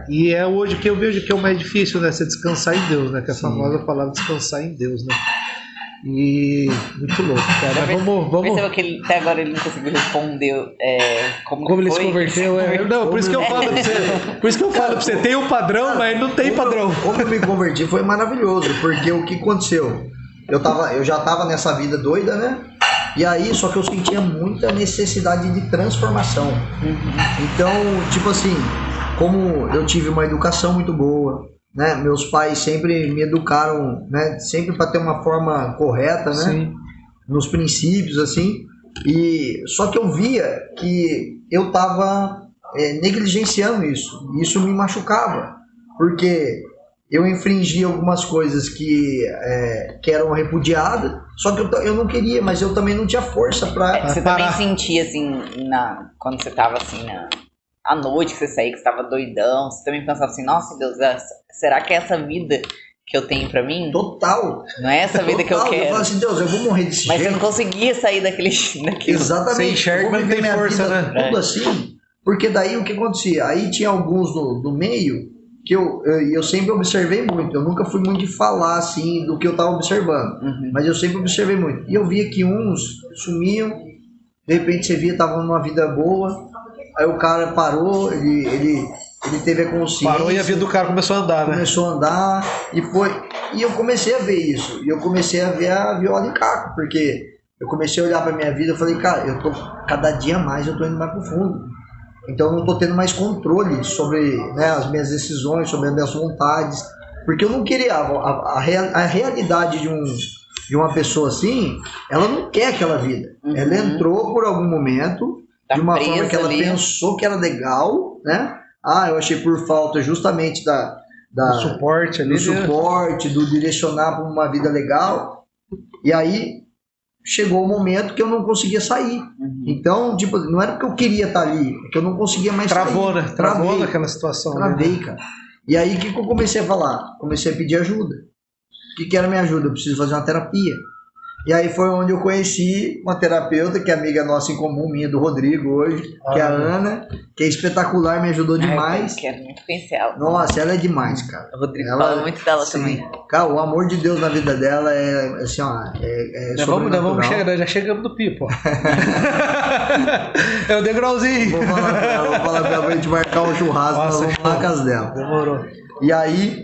E é hoje que eu vejo que é o mais difícil, né? Você descansar em Deus, né? Que é a famosa palavra descansar em Deus, né? E muito louco, cara. Vamos. Perceba que até agora ele não conseguiu responder como ele se converteu. Não, por isso que eu falo pra você. Por isso que eu falo pra você, tem um padrão, mas não tem padrão. Como eu me converti foi maravilhoso, porque o que aconteceu? Eu já tava nessa vida doida, né? E aí, só que eu sentia muita necessidade de transformação. Então, tipo assim, como eu tive uma educação muito boa, né? Meus pais sempre me educaram, né? Sempre para ter uma forma correta, né? Sim. Nos princípios, assim. E só que eu via que eu estava negligenciando isso. E isso me machucava, porque eu infringia algumas coisas que eram repudiadas. Só que eu não queria, mas eu também não tinha força para. Você também sentia assim quando você estava assim à noite que você saía, que você estava doidão, você também pensava assim, nossa Deus, será que é essa vida que eu tenho pra mim? Total. Não é essa vida que eu quero. Eu falo assim, Deus, eu vou morrer desse mas jeito. Mas você não conseguia sair daquilo. Exatamente. Você enxerga, mas não tem força, né? Tudo assim. Porque daí o que acontecia? Aí tinha alguns do meio que eu sempre observei muito. Eu nunca fui muito de falar assim do que eu tava observando. Mas eu sempre observei muito. E eu via que uns sumiam, de repente você via, tava numa vida boa. Aí o cara parou, ele teve a consciência. Parou e a vida do cara começou a andar, né? Começou a andar e foi. E eu comecei a ver isso. E eu comecei a ver a viola em caco, porque eu comecei a olhar pra minha vida e falei, cara, cada dia mais eu tô indo mais pro fundo. Então eu não tô tendo mais controle sobre, né, as minhas decisões, sobre as minhas vontades. Porque eu não queria. A realidade de uma pessoa assim, ela não quer aquela vida. Ela entrou por algum momento. De uma forma que ela pensou que era legal, né? Eu achei por falta justamente do suporte ali, do suporte, do direcionar para uma vida legal. E aí chegou o momento que eu não conseguia sair. Então, tipo, não era porque eu queria estar ali, é que eu não conseguia mais Travou, sair. né? Travou naquela situação. Travei, né? cara. E aí, o que eu comecei a falar? Comecei a pedir ajuda. O que era minha ajuda? Eu preciso fazer uma terapia. E aí foi onde eu conheci uma terapeuta, que é amiga nossa em comum, minha, do Rodrigo hoje, que é a Ana, que é espetacular, me ajudou demais. Eu quero muito conhecer ela. Nossa, ela é demais, cara. O Rodrigo Ela, fala muito dela sim. também. Cara, o amor de Deus na vida dela é assim, ó, Vamos chegar, já chegamos no pipo. É o degrauzinho. Vou falar pra ela pra gente marcar um churrasco. Nossa, vamos na casa dela. Demorou. E aí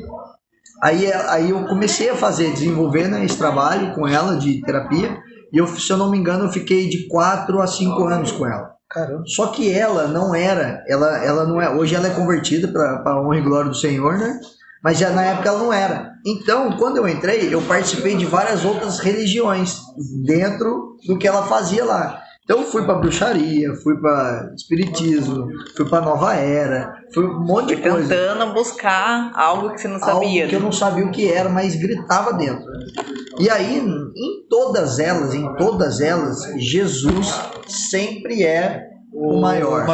eu comecei a desenvolver, né, esse trabalho com ela de terapia. E eu, se eu não me engano, eu fiquei de 4 a 5 anos com ela. Caramba. Só que ela não era, ela não é, hoje ela é convertida para a honra e glória do Senhor, né? Mas já na época ela não era. Então, quando eu entrei, eu participei de várias outras religiões dentro do que ela fazia lá. Então, eu fui para bruxaria, fui para espiritismo, fui para nova era, fui um monte de coisa. Tentando buscar algo que você não sabia. Algo que eu não sabia o que era, mas gritava dentro. E aí, em todas elas, Jesus sempre é o maior.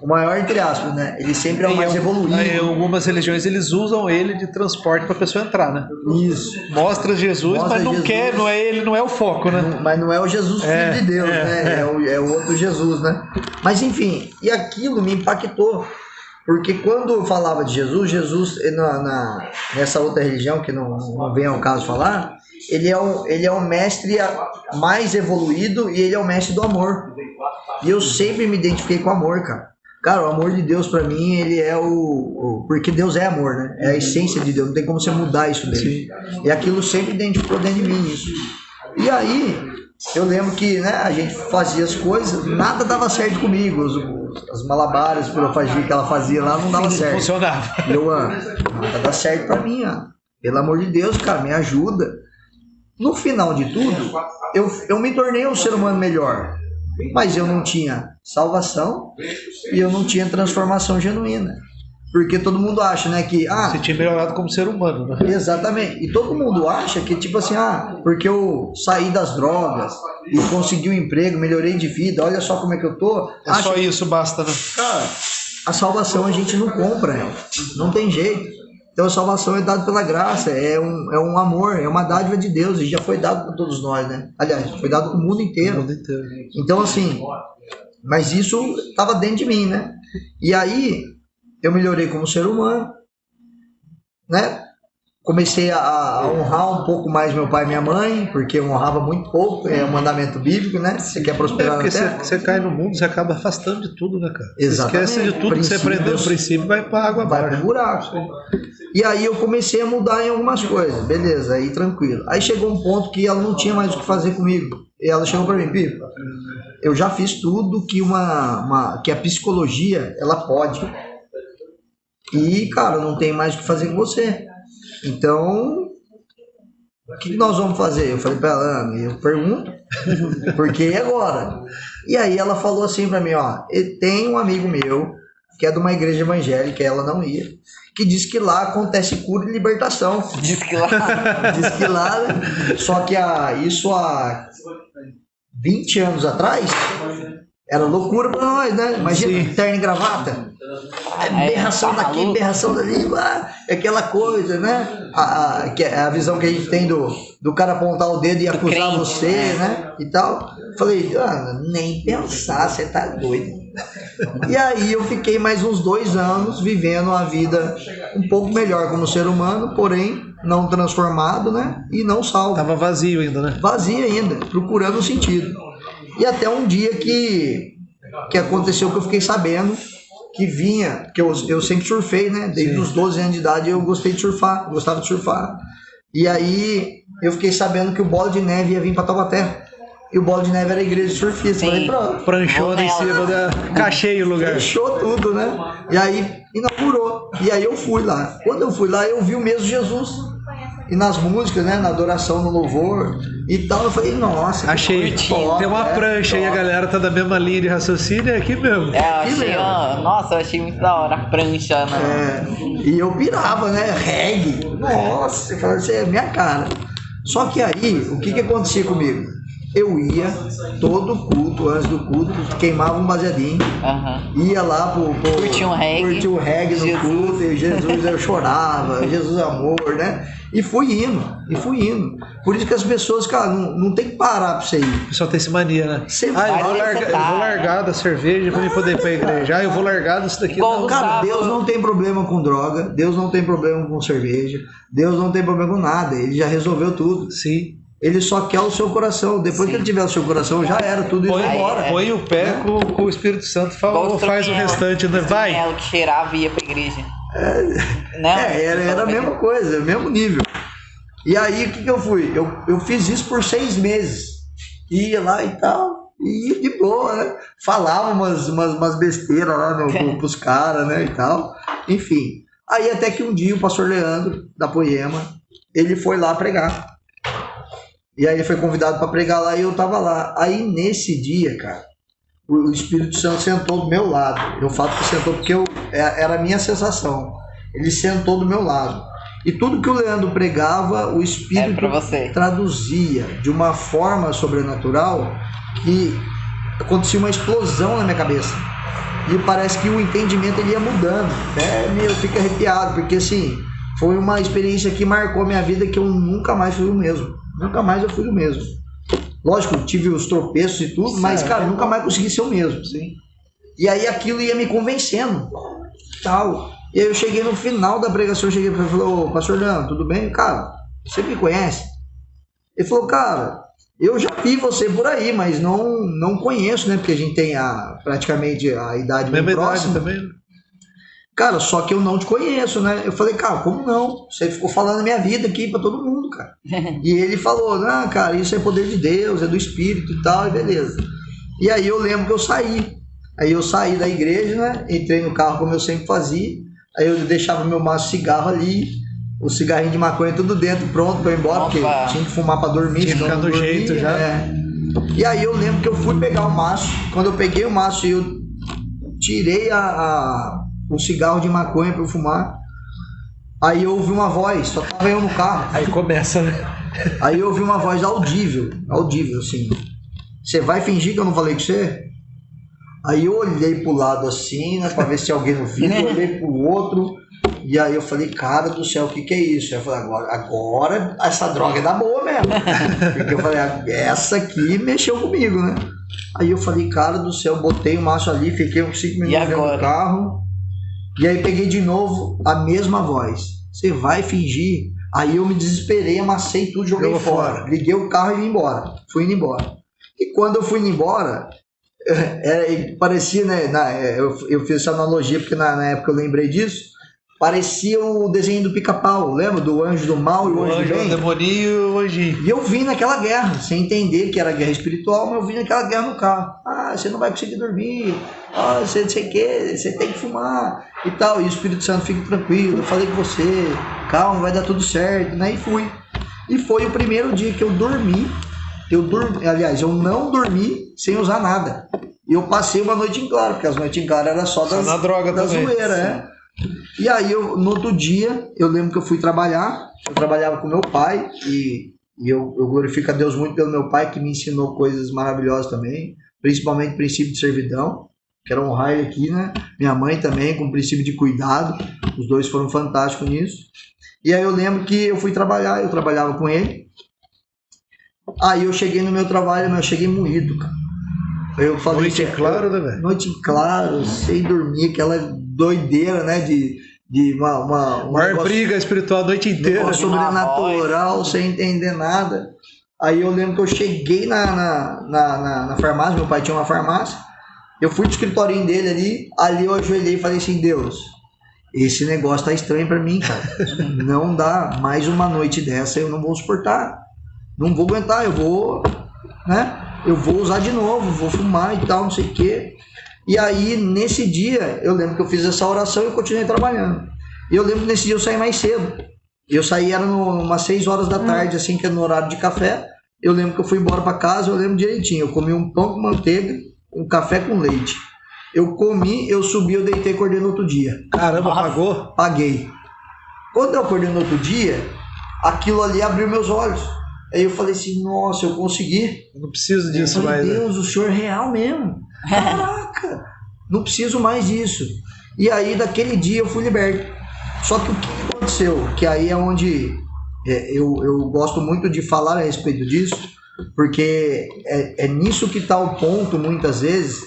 O maior, entre aspas, né? Ele sempre é o mais evoluído. Em algumas religiões eles usam ele de transporte para a pessoa entrar, né? Isso. Mostra Jesus, mas não Jesus. quer, não é ele, não é o foco, né? Mas não é o Jesus Filho de Deus, né? É o outro Jesus, né? Mas enfim, e aquilo me impactou. Porque quando eu falava de Jesus nessa outra religião, que não vem ao caso falar, ele é o mestre mais evoluído e ele é o mestre do amor. E eu sempre me identifiquei com o amor, cara. Cara, o amor de Deus pra mim, ele é porque Deus é amor, né? É a essência de Deus, não tem como você mudar isso dele. Sim. E aquilo sempre identificou dentro de mim isso. E aí, eu lembro que, né, a gente fazia as coisas, nada dava certo comigo. As malabares pirofagia que ela fazia lá não dava certo. Funcionava. E eu, nada dá certo pra mim, pelo amor de Deus, cara, me ajuda. No final de tudo, eu me tornei um ser humano melhor. Mas eu não tinha salvação e eu não tinha transformação genuína. Porque todo mundo acha, né, que... Você tinha melhorado como ser humano, né? Exatamente. E todo mundo acha que, tipo assim, porque eu saí das drogas e consegui um emprego, melhorei de vida, olha só como é que eu tô. Só isso basta, né? Cara, a salvação a gente não compra, não tem jeito. Então a salvação é dada pela graça, é um amor, é uma dádiva de Deus, e já foi dado para todos nós, né? Aliás, foi dado para o mundo inteiro. Então assim, mas isso estava dentro de mim, né? E aí eu melhorei como ser humano, né? Comecei a honrar um pouco mais meu pai e minha mãe, porque eu honrava muito pouco, é um mandamento bíblico, né? Você quer prosperar na terra. Porque você cai no mundo, você acaba afastando de tudo, né, cara? Exatamente. Você esquece de tudo que você aprendeu no princípio e vai para água abaixo. Vai pro buraco. E aí eu comecei a mudar em algumas coisas, beleza, aí tranquilo. Aí chegou um ponto que ela não tinha mais o que fazer comigo. E ela chegou para mim, Pipo, eu já fiz tudo que que a psicologia, ela pode. E, cara, não tem mais o que fazer com você. Então, o que nós vamos fazer? Eu falei pra ela, eu pergunto, porque e agora? E aí ela falou assim pra mim, tem um amigo meu, que é de uma igreja evangélica, ela não ia, que diz que lá acontece cura e libertação. Diz que lá. Diz que lá, né? Só que isso há 20 anos atrás, era loucura pra nós, né? Imagina, terno e gravata. Berração daqui, berração dali, aquela coisa, né? A visão que a gente tem do cara apontar o dedo e acusar você, né? E tal. Falei, nem pensar, você tá doido. E aí eu fiquei mais uns 2 anos vivendo a vida um pouco melhor como ser humano, porém não transformado, né? E não salvo. Tava vazio ainda, né? Vazio ainda, procurando um sentido. E até um dia que aconteceu que eu fiquei sabendo que vinha, que eu sempre surfei, né? Desde os 12 anos de idade eu gostava de surfar. E aí eu fiquei sabendo que o Bola de Neve ia vir para Taubaté. E o Bola de Neve era a igreja de surfista. Falei, pronto. Pranchona em cima da... Cachei o lugar. Fechou tudo, né? E aí inaugurou. E aí eu fui lá. Quando eu fui lá, eu vi o mesmo Jesus. E nas músicas, né? Na adoração, no louvor e tal, eu falei, nossa. Achei. Tem uma prancha aí, a galera tá da mesma linha de raciocínio, é aqui mesmo. Eu achei, nossa, eu achei muito da hora a prancha, né? E eu pirava, né? Reggae. Nossa, eu falei, isso é minha cara. Só que aí, o que acontecia comigo? eu ia todo culto, antes do culto, queimava um baseadinho, ia lá pro curtir um reggae no Jesus. culto, e Jesus eu chorava, Jesus amor, né? E fui indo. Por isso que as pessoas, cara, não tem que parar pra você ir. O pessoal tem essa mania, né? Você eu vai, vou largar da cerveja pra poder ir pra igreja. Eu vou largar disso daqui. Igual Não. Cara, Deus não tem problema com droga, Deus não tem problema com cerveja, Deus não tem problema com nada, Ele já resolveu tudo. Sim. Ele só quer o seu coração. Depois que ele tiver o seu coração, já era, tudo isso vai embora. Põe o pé com o Espírito Santo, faz o restante, né? Vai. Ela que cheirava e ia pra igreja. Era a mesma coisa, mesmo nível. E aí, o que eu fui? Eu fiz isso por 6 meses. Ia lá e tal, e de boa, né? Falava umas besteiras lá pros caras, né, e tal. Enfim. Aí até que um dia o pastor Leandro, da Poema, ele foi lá pregar. E aí ele foi convidado para pregar lá e eu tava lá. Aí nesse dia, cara, o Espírito Santo sentou do meu lado. Eu falo que sentou porque era a minha sensação. Ele sentou do meu lado. E tudo que o Leandro pregava, o Espírito traduzia de uma forma sobrenatural que acontecia uma explosão na minha cabeça. E parece que o entendimento ele ia mudando. Eu fico arrepiado, porque assim, foi uma experiência que marcou a minha vida que eu nunca mais fui o mesmo. Nunca mais eu fui o mesmo. Lógico, tive os tropeços e tudo, mas, cara, nunca mais consegui ser o mesmo. Sim. E aí aquilo ia me convencendo. Tal. E aí eu cheguei no final da pregação, cheguei para ele e falei, pastor Leandro, tudo bem? Cara, você me conhece? Ele falou, cara, eu já vi você por aí, mas não conheço, né? Porque a gente tem praticamente a idade bem próxima. Também. Cara, só que eu não te conheço, né? Eu falei, cara, como não? Você ficou falando a minha vida aqui pra todo mundo, cara. E ele falou, não, cara, isso é poder de Deus, é do Espírito e tal, e beleza. E aí eu lembro que eu saí. Aí eu saí da igreja, né? Entrei no carro como eu sempre fazia. Aí eu deixava meu maço de cigarro ali, o cigarrinho de maconha tudo dentro, pronto pra ir embora, porque tinha que fumar pra dormir. Tinha que ficar do jeito já. E aí eu lembro que eu fui pegar o maço. Quando eu peguei o maço e eu tirei o cigarro de maconha pra eu fumar, aí eu ouvi uma voz, só tava eu no carro. Aí começa, né? Aí eu ouvi uma voz audível, assim. Você vai fingir que eu não falei com você? Aí eu olhei pro lado assim, né, pra ver se alguém não viu, eu olhei pro outro, e aí eu falei, cara do céu, o que é isso? Aí eu falei, agora essa droga é da boa mesmo. Porque eu falei, essa aqui mexeu comigo, né? Aí eu falei, cara do céu, botei o maço ali, fiquei uns 5 minutos dentro do carro. E aí peguei de novo a mesma voz. Você vai fingir? Aí eu me desesperei, amassei tudo, joguei fora. Liguei o carro e vim embora. Fui indo embora. E quando eu fui indo embora, parecia, né? Eu fiz essa analogia porque na época eu lembrei disso. Parecia o desenho do Pica-Pau, lembra? Do anjo do mal e o anjo do bem? O demoninho e o anjinho. E eu vim naquela guerra, sem entender que era guerra espiritual, mas eu vim naquela guerra no carro. Você não vai conseguir dormir. Você não sei o que, você tem que fumar e tal. E o Espírito Santo, fique tranquilo, eu falei com você, calma, vai dar tudo certo, né? E fui. E foi o primeiro dia que eu dormi. Aliás, eu não dormi sem usar nada. E eu passei uma noite em claro, porque as noites em claro era só na droga da zoeira, né? E aí, no outro dia, eu lembro que eu fui trabalhar. Eu trabalhava com meu pai e eu glorifico a Deus muito pelo meu pai, que me ensinou coisas maravilhosas também, principalmente o princípio de servidão. Quero honrar ele aqui, né? Minha mãe também, com o princípio de cuidado. Os dois foram fantásticos nisso. E aí eu lembro que eu fui trabalhar, eu trabalhava com ele. Aí eu cheguei no meu trabalho, mas eu cheguei moído, cara. Eu falei, noite em claro, né, velho? Noite em claro, sem dormir, aquela doideira, né? De uma briga espiritual a noite inteira. Um sobrenatural, sem entender nada. Aí eu lembro que eu cheguei na farmácia, meu pai tinha uma farmácia. Eu fui pro escritorinho dele ali eu ajoelhei e falei assim, Deus, esse negócio tá estranho pra mim, cara. Não dá, mais uma noite dessa eu não vou suportar. Não vou aguentar, eu vou usar de novo, vou fumar e tal, não sei o quê. E aí, nesse dia, eu lembro que eu fiz essa oração e eu continuei trabalhando. E eu lembro que nesse dia eu saí mais cedo. Eu saí, era umas 6 horas da tarde, assim, que é no horário de café. Eu lembro que eu fui embora pra casa, eu lembro direitinho. Eu comi um pão com manteiga, um café com leite. Eu comi, eu subi, eu deitei e acordei no outro dia. Caramba, pagou? Paguei. Quando eu acordei no outro dia, aquilo ali abriu meus olhos. Aí eu falei assim, nossa, eu consegui. Eu não preciso disso Eu falei, mais. Deus, o Senhor é real mesmo. Caraca, não preciso mais disso. E aí, daquele dia, eu fui liberto. Só que o que aconteceu? Que aí é onde eu gosto muito de falar a respeito disso, porque é nisso que está o ponto, muitas vezes.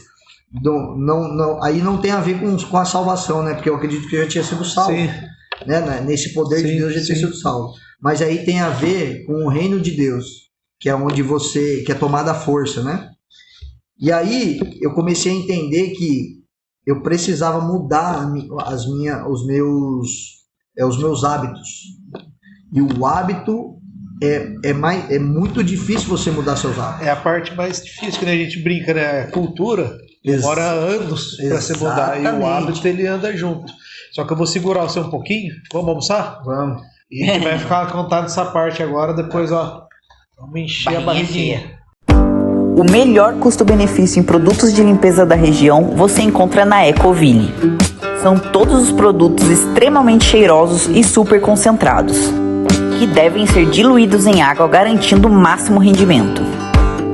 Aí não tem a ver com a salvação, né? Porque eu acredito que eu já tinha sido salvo. Sim. Né? Nesse poder de Deus já tinha sido salvo. Mas aí tem a ver com o reino de Deus, que é onde que é tomada a força, né? E aí eu comecei a entender que eu precisava mudar os meus hábitos. E o hábito é muito difícil você mudar seus hábitos. É a parte mais difícil, que a gente brinca, né? A cultura demora anos para se mudar. E o hábito, ele anda junto. Só que eu vou segurar você um pouquinho. Vamos almoçar? Vamos. E a gente vai ficar contando essa parte agora. Depois, ó, vamos encher a barriguinha. O melhor custo-benefício em produtos de limpeza da região você encontra na Ecoville. São todos os produtos extremamente cheirosos e super concentrados, que devem ser diluídos em água, garantindo o máximo rendimento.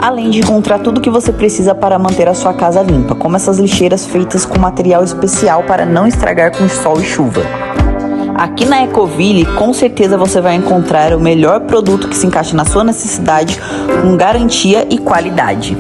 Além de encontrar tudo o que você precisa para manter a sua casa limpa, como essas lixeiras feitas com material especial para não estragar com sol e chuva. Aqui na Ecoville, com certeza você vai encontrar o melhor produto que se encaixe na sua necessidade, com garantia e qualidade.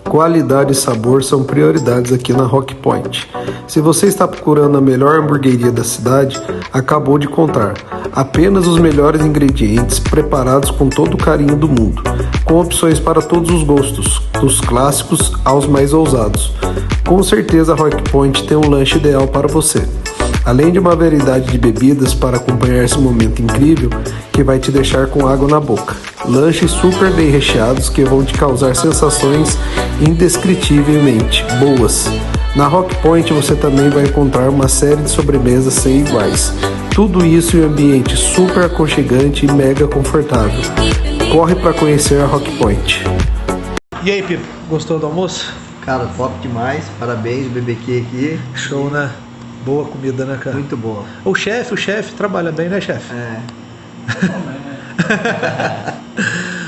Qualidade e sabor são prioridades aqui na Rock Point. Se você está procurando a melhor hamburgueria da cidade, acabou de encontrar. Apenas os melhores ingredientes, preparados com todo o carinho do mundo, com opções para todos os gostos, dos clássicos aos mais ousados. Com certeza a Rock Point tem um lanche ideal para você. Além de uma variedade de bebidas para acompanhar esse momento incrível que vai te deixar com água na boca. Lanches super bem recheados que vão te causar sensações indescritivelmente boas. Na Rock Point você também vai encontrar uma série de sobremesas sem iguais. Tudo isso em um ambiente super aconchegante e mega confortável. Corre para conhecer a Rock Point. E aí, Pipo, gostou do almoço? Cara, top demais. Parabéns, o BBQ aqui. Show, né? Boa comida, né, cara? Muito boa. O chefe trabalha bem, né, chefe? É.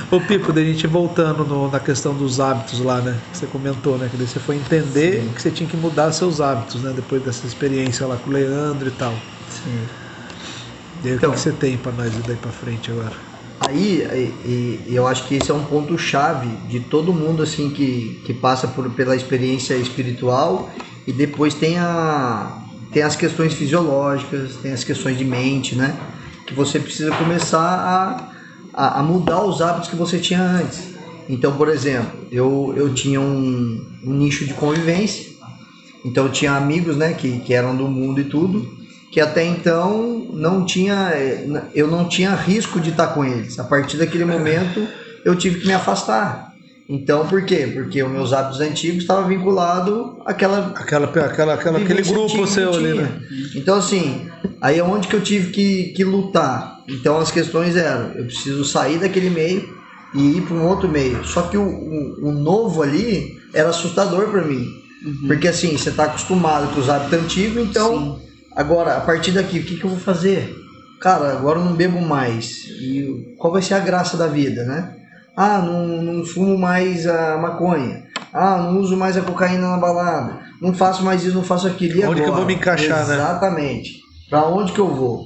Ô, Pipo, da gente voltando na questão dos hábitos lá, né? Que você comentou, né? Que daí você foi entender que você tinha que mudar seus hábitos, né? Depois dessa experiência lá com o Leandro e tal. Sim. E aí, então, o que você tem pra nós daí pra frente agora? Aí, eu acho que esse é um ponto-chave de todo mundo, assim, que passa pela experiência espiritual, e depois tem as questões fisiológicas, tem as questões de mente, né? Que você precisa começar a mudar os hábitos que você tinha antes. Então, por exemplo, eu tinha um nicho de convivência, então eu tinha amigos, né, que eram do mundo e tudo, que até então eu não tinha risco de estar com eles. A partir daquele momento eu tive que me afastar. Então, por quê? Porque os meus hábitos antigos estavam vinculados aquele grupo seu ali, né? Então, assim, aí é onde que eu tive que lutar. Então, as questões eram, eu preciso sair daquele meio e ir para um outro meio. Só que o novo ali era assustador para mim. Uhum. Porque, assim, você está acostumado com os hábitos antigos, então, sim. Agora, a partir daqui, o que eu vou fazer? Cara, agora eu não bebo mais. E qual vai ser a graça da vida, né? Ah, não fumo mais a maconha. Ah, não uso mais a cocaína na balada. Não faço mais isso, não faço aquilo. E onde agora? Que eu vou me encaixar, né? Exatamente. Para onde que eu vou?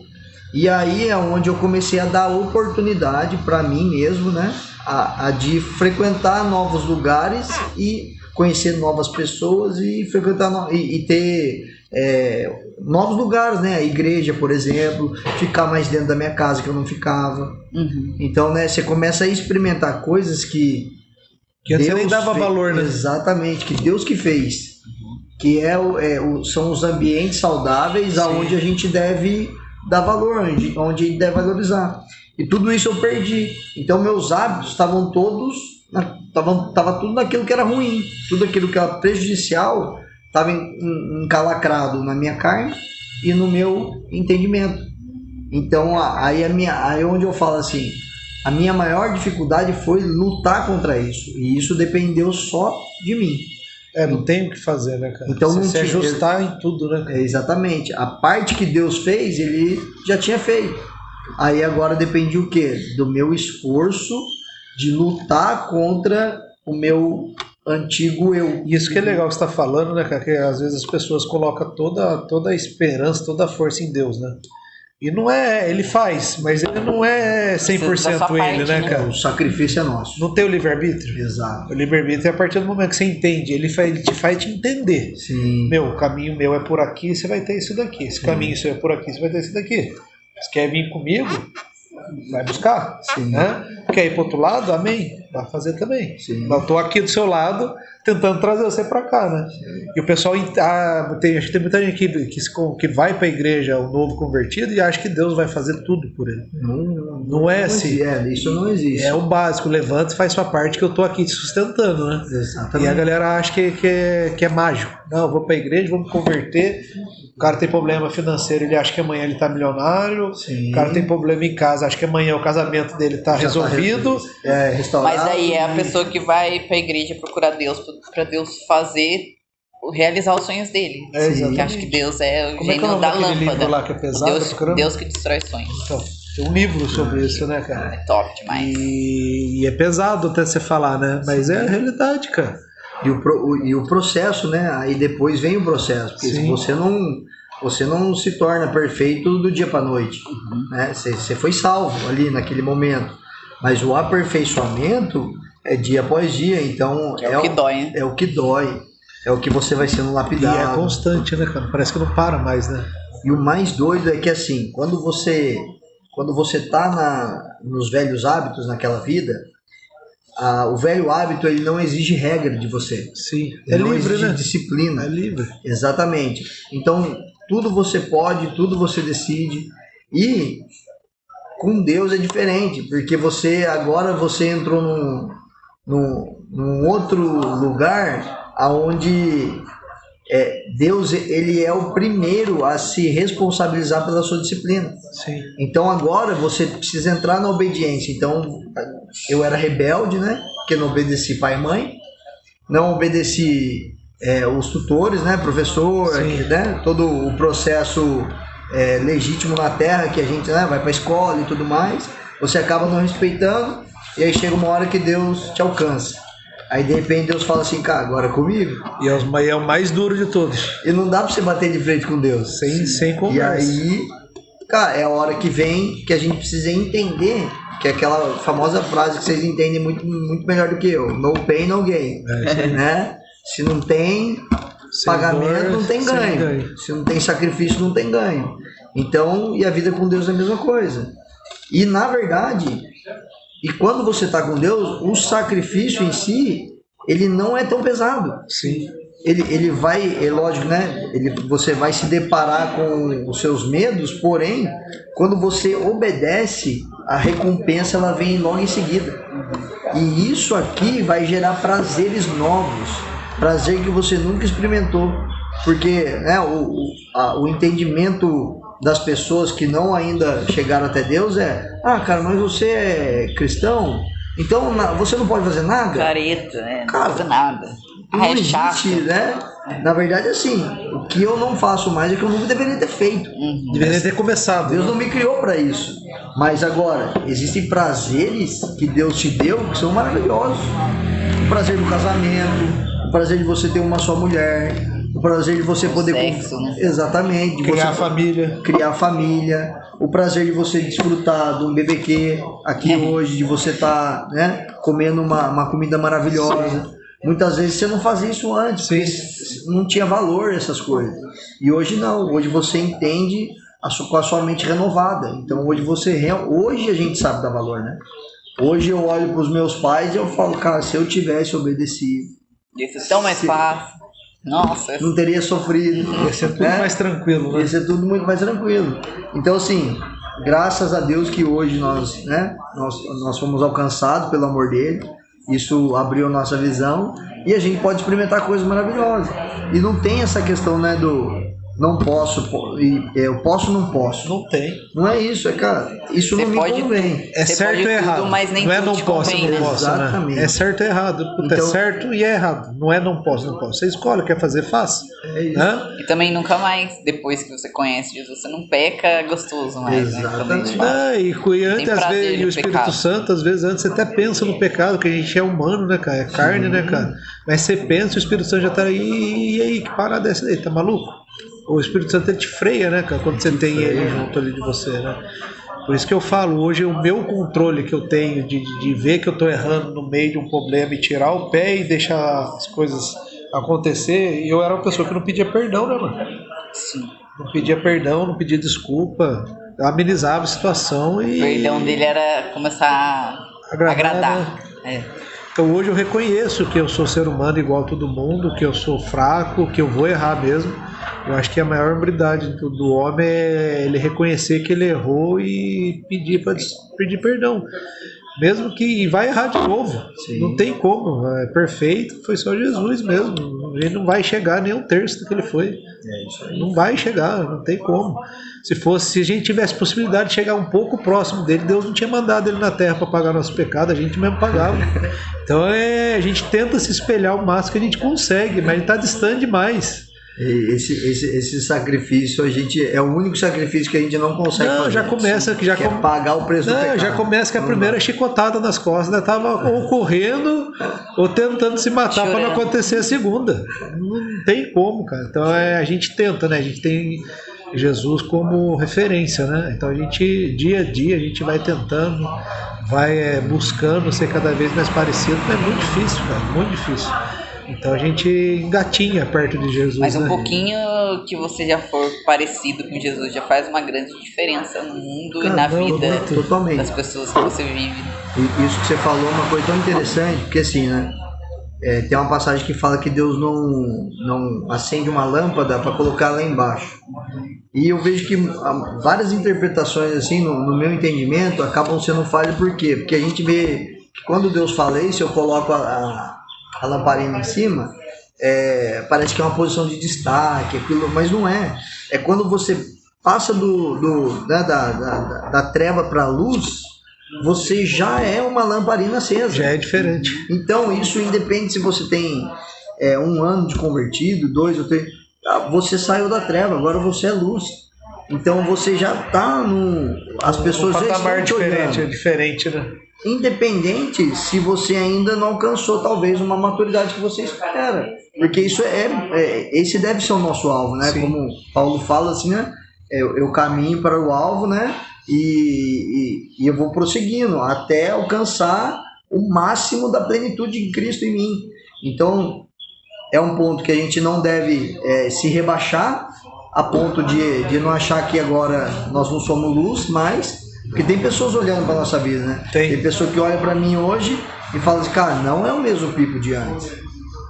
E aí é onde eu comecei a dar oportunidade para mim mesmo, né? A de frequentar novos lugares e conhecer novas pessoas e frequentar e ter novos lugares, né? A igreja, por exemplo, ficar mais dentro da minha casa que eu não ficava. Uhum. Então, né? Você começa a experimentar coisas que antes você nem dava valor, né? Exatamente, que Deus que fez. que são os ambientes saudáveis aonde a gente deve dar valor, onde a gente deve valorizar. E tudo isso eu perdi. Então meus hábitos estavam todos, tava tudo naquilo que era ruim, tudo aquilo que era prejudicial estava encalacrado na minha carne e no meu entendimento. Então aí onde eu falo assim, a minha maior dificuldade foi lutar contra isso, e isso dependeu só de mim. Não tem o que fazer, né, cara? Então você se ajustar em tudo, né? Exatamente. A parte que Deus fez, ele já tinha feito. Aí agora depende o quê? Do meu esforço de lutar contra o meu antigo eu. Isso que é legal que você está falando, né, cara? Que às vezes as pessoas colocam toda a esperança, toda a força em Deus, né? E não é, ele faz, mas ele não é 100% ele, né, cara? O sacrifício é nosso. Não tem o livre-arbítrio? Exato. O livre-arbítrio é a partir do momento que você entende, ele te faz te entender. Sim. O caminho meu é por aqui, você vai ter isso daqui. Esse caminho seu é por aqui, você vai ter isso daqui. Você quer vir comigo? Vai buscar. Sim. Né? Quer ir para outro lado? Amém. Vai fazer também. Sim. Eu estou aqui do seu lado, tentando trazer você para cá, né? Sim. E o pessoal, acho que tem muita gente que vai para a igreja, o novo convertido, e acha que Deus vai fazer tudo por ele. Não é assim. Isso não existe. É o básico, levanta e faz sua parte, que eu estou aqui te sustentando, né? Exatamente. E a galera acha que é mágico. Não, eu vou para a igreja, vou me converter. O cara tem problema financeiro, ele acha que amanhã ele está milionário. Sim. O cara tem problema em casa, acha que amanhã o casamento dele está resolvido. Restaurado. Mas aí é a pessoa que vai para a igreja procurar Deus, para Deus realizar os sonhos dele. Que acha que Deus é o gênio da lâmpada. Livro lá que é pesado, Deus que destrói sonhos. Então, tem um livro sobre isso, né, cara? É top demais. E é pesado até você falar, né? Mas é a realidade, cara. E o processo, né? Aí depois vem o processo. Porque se você não se torna perfeito do dia para noite. Né? Você foi salvo ali naquele momento. Mas o aperfeiçoamento é dia após dia. Então é o que dói, né? É o que dói. É o que você vai sendo lapidado. E é constante, né, cara? Parece que não para mais, né? E o mais doido é que assim, quando você tá nos velhos hábitos naquela vida, o velho hábito ele não exige regra de você. Sim. Ele não livre, exige né? disciplina. É livre. Exatamente. Então, tudo você pode, tudo você decide. E com Deus é diferente, porque agora você entrou num outro lugar onde Deus ele é o primeiro a se responsabilizar pela sua disciplina. Sim. Então agora você precisa entrar na obediência. Então eu era rebelde, né? Porque não obedeci pai e mãe, não obedeci os tutores, né? Professor, né? Todo o processo legítimo na terra que a gente vai para a escola e tudo mais. Você acaba não respeitando e aí chega uma hora que Deus te alcança. Aí de repente Deus fala assim, cara, agora é comigo. E é o mais duro de todos. E não dá pra você bater de frente com Deus. Sem conversa. E aí, cara, é a hora que vem que a gente precisa entender, que é aquela famosa frase que vocês entendem muito, muito melhor do que eu. No pain, no gain. Né? Se não tem pagamento, não tem ganho. Se não tem sacrifício, não tem ganho. Então, e a vida com Deus é a mesma coisa. E na verdade... E quando você está com Deus, o sacrifício em si, ele não é tão pesado. Sim. Ele vai, é lógico, né? Você vai se deparar com os seus medos, porém, quando você obedece, a recompensa ela vem logo em seguida. E isso aqui vai gerar prazeres novos, prazer que você nunca experimentou. Porque né, o entendimento das pessoas que não ainda chegaram até Deus cara, mas você é cristão, então você não pode fazer nada? Careta, né? Não Cara, fazer nada. Não É existe, chato. né? Na verdade, assim, o que eu não faço mais é que eu nunca deveria ter feito. Deveria ter começado. Deus não me criou para isso. Mas agora, existem prazeres que Deus te deu que são maravilhosos. O prazer do casamento, o prazer de você ter uma só mulher, o prazer de você poder... Sexo, né? Exatamente. De Criar você família. Criar família. O prazer de você desfrutar de um BBQ aqui hoje, de você estar comendo uma comida maravilhosa. Sim. Muitas vezes você não fazia isso antes, porque não tinha valor essas coisas. E hoje não, hoje você entende com a sua mente renovada. Então hoje a gente sabe dar valor, né? Hoje eu olho para os meus pais e eu falo, cara, se eu tivesse obedecido... Isso é tão mais fácil. Nossa. Não teria sofrido. Ia ser tudo mais tranquilo, né? Ia ser tudo muito mais tranquilo. Então, assim, graças a Deus que hoje nós fomos alcançados pelo amor dele. Isso abriu nossa visão e a gente pode experimentar coisas maravilhosas. E não tem essa questão, né, do não posso, eu posso ou não posso. Não tem. Não é isso, cara. Isso Você não me convém. É certo ou errado. Mas nem não é tudo não te posso, convém, não né? posso. Exatamente. Né? É certo ou errado. Puta, Então, é certo e é errado. Não é não posso, não posso. Você escolhe, quer fazer, faça. É isso. Né? E também nunca mais, depois que você conhece Jesus, você não peca gostoso mais, né? Exatamente. E antes, às prazer vezes, no e o Espírito pecado. Santo, às vezes, antes você até pensa no pecado, que a gente é humano, né, cara? É carne, né, cara? Mas você pensa, o Espírito Santo já tá aí, e aí, que parada é essa aí? Tá maluco? O Espírito Santo, ele te freia, né, cara? Quando você tem ele junto ali de você, né? Por isso que eu falo, hoje o meu controle que eu tenho de ver que eu tô errando no meio de um problema e tirar o pé e deixar as coisas acontecer, e eu era uma pessoa que não pedia perdão, né, mano? Sim. Não pedia perdão, não pedia desculpa, eu amenizava a situação e... O perdão dele era começar a agradar. É. Então hoje eu reconheço que eu sou ser humano igual a todo mundo, que eu sou fraco, que eu vou errar mesmo. Eu acho que a maior habilidade do homem é ele reconhecer que ele errou e pedir perdão. Mesmo que vai errar de novo. Sim. Não tem como. É perfeito, foi só Jesus mesmo. Ele não vai chegar nem um terço do que ele foi. É isso aí. Não vai chegar, não tem como. Se a gente tivesse possibilidade de chegar um pouco próximo dele, Deus não tinha mandado ele na terra para pagar nosso pecado, a gente mesmo pagava. Então a gente tenta se espelhar o máximo que a gente consegue, mas ele está distante demais. Esse sacrifício, a gente é o único sacrifício que a gente não consegue fazer. Já começa que é pagar o preço do pecado. Já começa que a primeira chicotada nas costas, né? Tava ou correndo ou tentando se matar para não acontecer a segunda. Não tem como, cara. Então a gente tenta, né? A gente tem Jesus como referência, né? Então a gente, dia a dia, a gente vai tentando, vai buscando ser cada vez mais parecido, mas é muito difícil, cara, muito difícil. Então a gente engatinha perto de Jesus. Mas um né? pouquinho que você já for parecido com Jesus já faz uma grande diferença no mundo e na vida totalmente. das pessoas que você vive. E isso que você falou é uma coisa tão interessante, porque assim, né? Tem uma passagem que fala que Deus não acende uma lâmpada para colocar lá embaixo. E eu vejo que várias interpretações, assim, no meu entendimento, acabam sendo falhas. Por quê? Porque a gente vê que quando Deus fala isso, eu coloco a lamparina em cima, parece que é uma posição de destaque, aquilo, mas não é. É quando você passa da treva para a luz, você já é uma lamparina acesa. Já é diferente. Então isso independe se você tem 1 ano de convertido, 2 ou 3, você saiu da treva, agora você é luz. Então você já está as pessoas já patamar estão te olhando. É diferente, né? Independente se você ainda não alcançou talvez uma maturidade que você espera, porque isso esse deve ser o nosso alvo, né? Sim. Como Paulo fala assim, né? Eu caminho para o alvo, né? E eu vou prosseguindo até alcançar o máximo da plenitude de Cristo em mim. Então é um ponto que a gente não deve se rebaixar a ponto de não achar que agora nós não somos luz, mas porque tem pessoas olhando para nossa vida, né? Tem pessoa que olha para mim hoje e fala assim, cara, não é o mesmo Pipo de antes.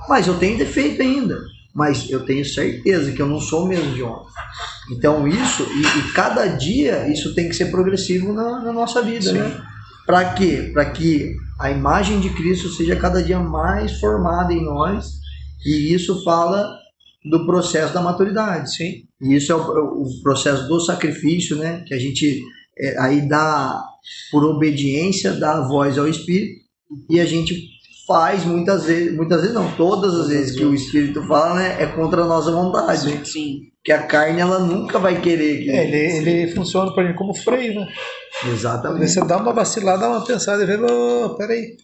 Mas eu tenho defeito ainda. Mas eu tenho certeza que eu não sou o mesmo de ontem. Então isso, e cada dia, isso tem que ser progressivo na nossa vida, né? Para quê? Para que a imagem de Cristo seja cada dia mais formada em nós. E isso fala do processo da maturidade. Sim. E isso é o processo do sacrifício, né? Que a gente... aí dá, por obediência, dá a voz ao Espírito, e a gente faz muitas vezes não, todas as vezes que o Espírito fala, né, é contra a nossa vontade. Sim. Que a carne, ela nunca vai querer. Ele funciona para mim como freio, né? Exatamente. Você dá uma vacilada, dá uma pensada e vê, peraí,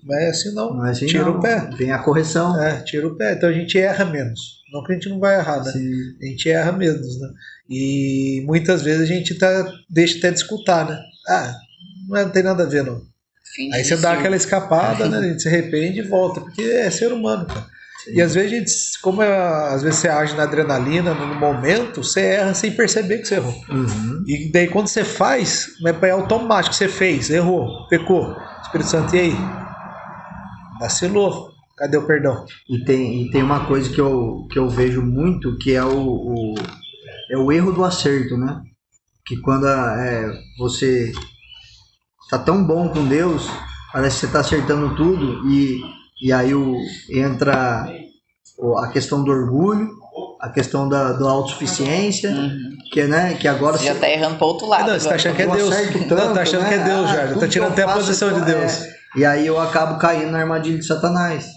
não é assim não, Não é assim, tira não. o pé. Tem a correção. Tira o pé, então a gente erra menos. Não que a gente não vai errar, né? Sim. A gente erra menos, né? E muitas vezes a gente deixa até de escutar, né? Não tem nada a ver, não. Aí você dá aquela escapada, né? A gente se arrepende e volta, porque é ser humano, cara. Sim. E às vezes a gente, às vezes você age na adrenalina, no momento, você erra sem perceber que você errou. Uhum. E daí quando você faz, é automático, você fez, errou, pecou. Espírito Santo, e aí? Vacilou. Cadê o perdão? E tem uma coisa que eu vejo muito, que é o erro do acerto, né? Que quando você está tão bom com Deus, parece que você está acertando tudo, e aí entra a questão do orgulho, a questão da autossuficiência, que agora você já está errando para outro lado. Não, você está achando que é Deus. Tá achando que é Deus já está tirando até a posição de Deus. E aí eu acabo caindo na armadilha de Satanás,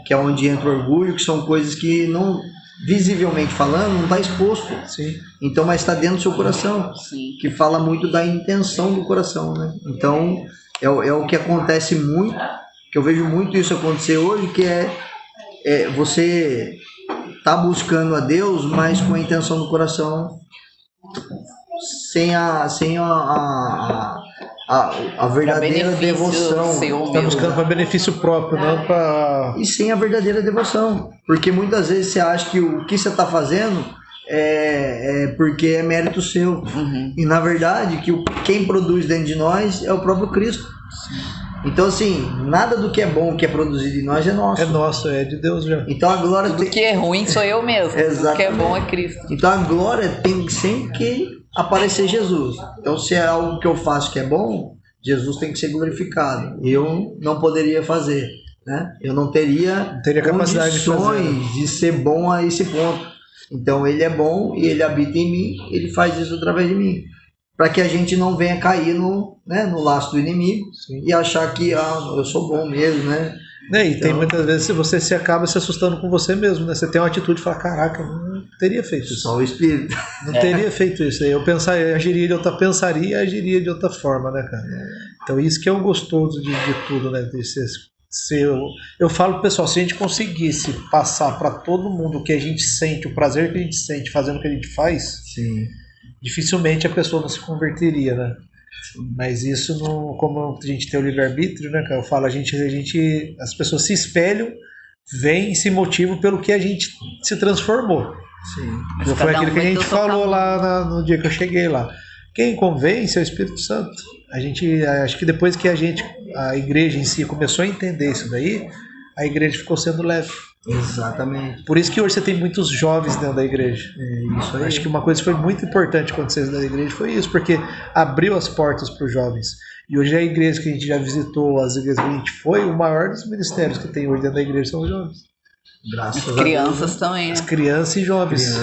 que é onde entra o orgulho, que são coisas que não, visivelmente falando, não está exposto. Sim. Então, mas está dentro do seu coração. Sim. Que fala muito da intenção do coração, né? Então, é o que acontece muito, que eu vejo muito isso acontecer hoje, que é você tá buscando a Deus, mas com a intenção do coração, sem a verdadeira devoção. Está buscando para benefício próprio, não para... E sem a verdadeira devoção. Porque muitas vezes você acha que o que você está fazendo é porque é mérito seu. E na verdade, quem produz dentro de nós é o próprio Cristo. Sim. Então, assim, nada do que é bom, que é produzido em nós é nosso. É nosso, é de Deus já. Então a glória tudo que é ruim sou eu mesmo. Exatamente. Tudo que é bom é Cristo. Então a glória tem sempre que aparecer Jesus. Então, se é algo que eu faço que é bom, Jesus tem que ser glorificado. Eu não poderia fazer, né? Eu não teria capacidade de ser bom a esse ponto. Então ele é bom e ele habita em mim, ele faz isso através de mim. Para que a gente não venha cair no laço do inimigo. Sim. E achar que eu sou bom mesmo, né? E tem muitas vezes você se acaba se assustando com você mesmo, né? Você tem uma atitude de falar, caraca, eu não teria feito isso. Só o Espírito. Não teria feito isso. Eu agiria de outra, pensaria e agiria de outra forma, né, cara? Então isso que é o gostoso de tudo, né? Eu falo pro pessoal, se a gente conseguisse passar para todo mundo o que a gente sente, o prazer que a gente sente fazendo o que a gente faz... Sim. Dificilmente a pessoa não se converteria, né? Mas isso, como a gente tem o livre-arbítrio, né, cara? Eu falo, as pessoas se espelham, veem e se motivam pelo que a gente se transformou. Sim. Foi aquilo que a gente falou lá no dia que eu cheguei lá. Quem convence é o Espírito Santo. Acho que depois que a igreja em si começou a entender isso daí, a igreja ficou sendo leve. Exatamente. Por isso que hoje você tem muitos jovens dentro da igreja. Isso aí. Acho que uma coisa que foi muito importante acontecer dentro da igreja foi isso, porque abriu as portas para os jovens. E hoje a igreja que a gente já visitou, as igrejas que a gente foi, o maior dos ministérios que tem hoje dentro da igreja são os jovens. Graças a Deus. Crianças também. As crianças e jovens.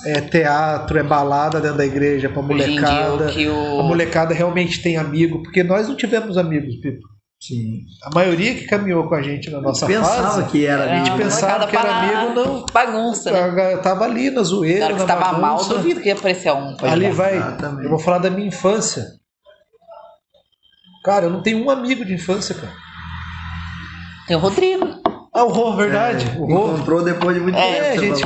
É teatro, é balada dentro da igreja para molecada. A molecada realmente tem amigo, porque nós não tivemos amigos, Pipo. Sim. A maioria que caminhou com a gente na nossa fase, que era amigo. A gente pensava que era amigo, não. Bagunça. Né? Tava ali na zoeira. Na hora que estava mal, duvido que ia aparecer um. Ali vai. Exatamente. Eu vou falar da minha infância. Cara, eu não tenho um amigo de infância, cara. Tem o Rodrigo. O Rô, verdade. O Rô encontrou depois de muito tempo. A gente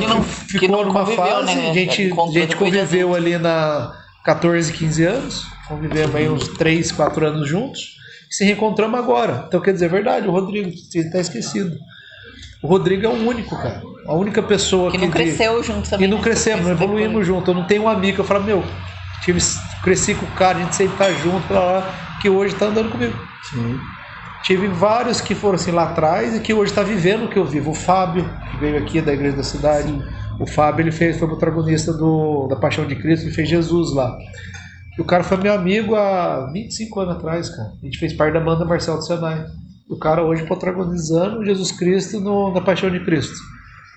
ficou numa fase, né? A gente conviveu ali na 14, 15 anos. Convivemos aí uns 3, 4 anos juntos. Se reencontramos agora. Então quer dizer, é verdade, o Rodrigo, você está esquecido. O Rodrigo é o único, cara. A única pessoa que não cresceu junto também. E não crescemos, não evoluímos junto. Eu não tenho um amigo que eu falo, cresci com o cara, a gente sempre tá junto, que hoje tá andando comigo. Sim. Tive vários que foram assim lá atrás e que hoje está vivendo o que eu vivo. O Fábio, que veio aqui da Igreja da Cidade. Sim. O Fábio, foi protagonista da Paixão de Cristo, ele fez Jesus lá. E o cara foi meu amigo há 25 anos atrás, cara. A gente fez parte da banda Marcelo do Senai. O cara hoje protagonizando Jesus Cristo na Paixão de Cristo.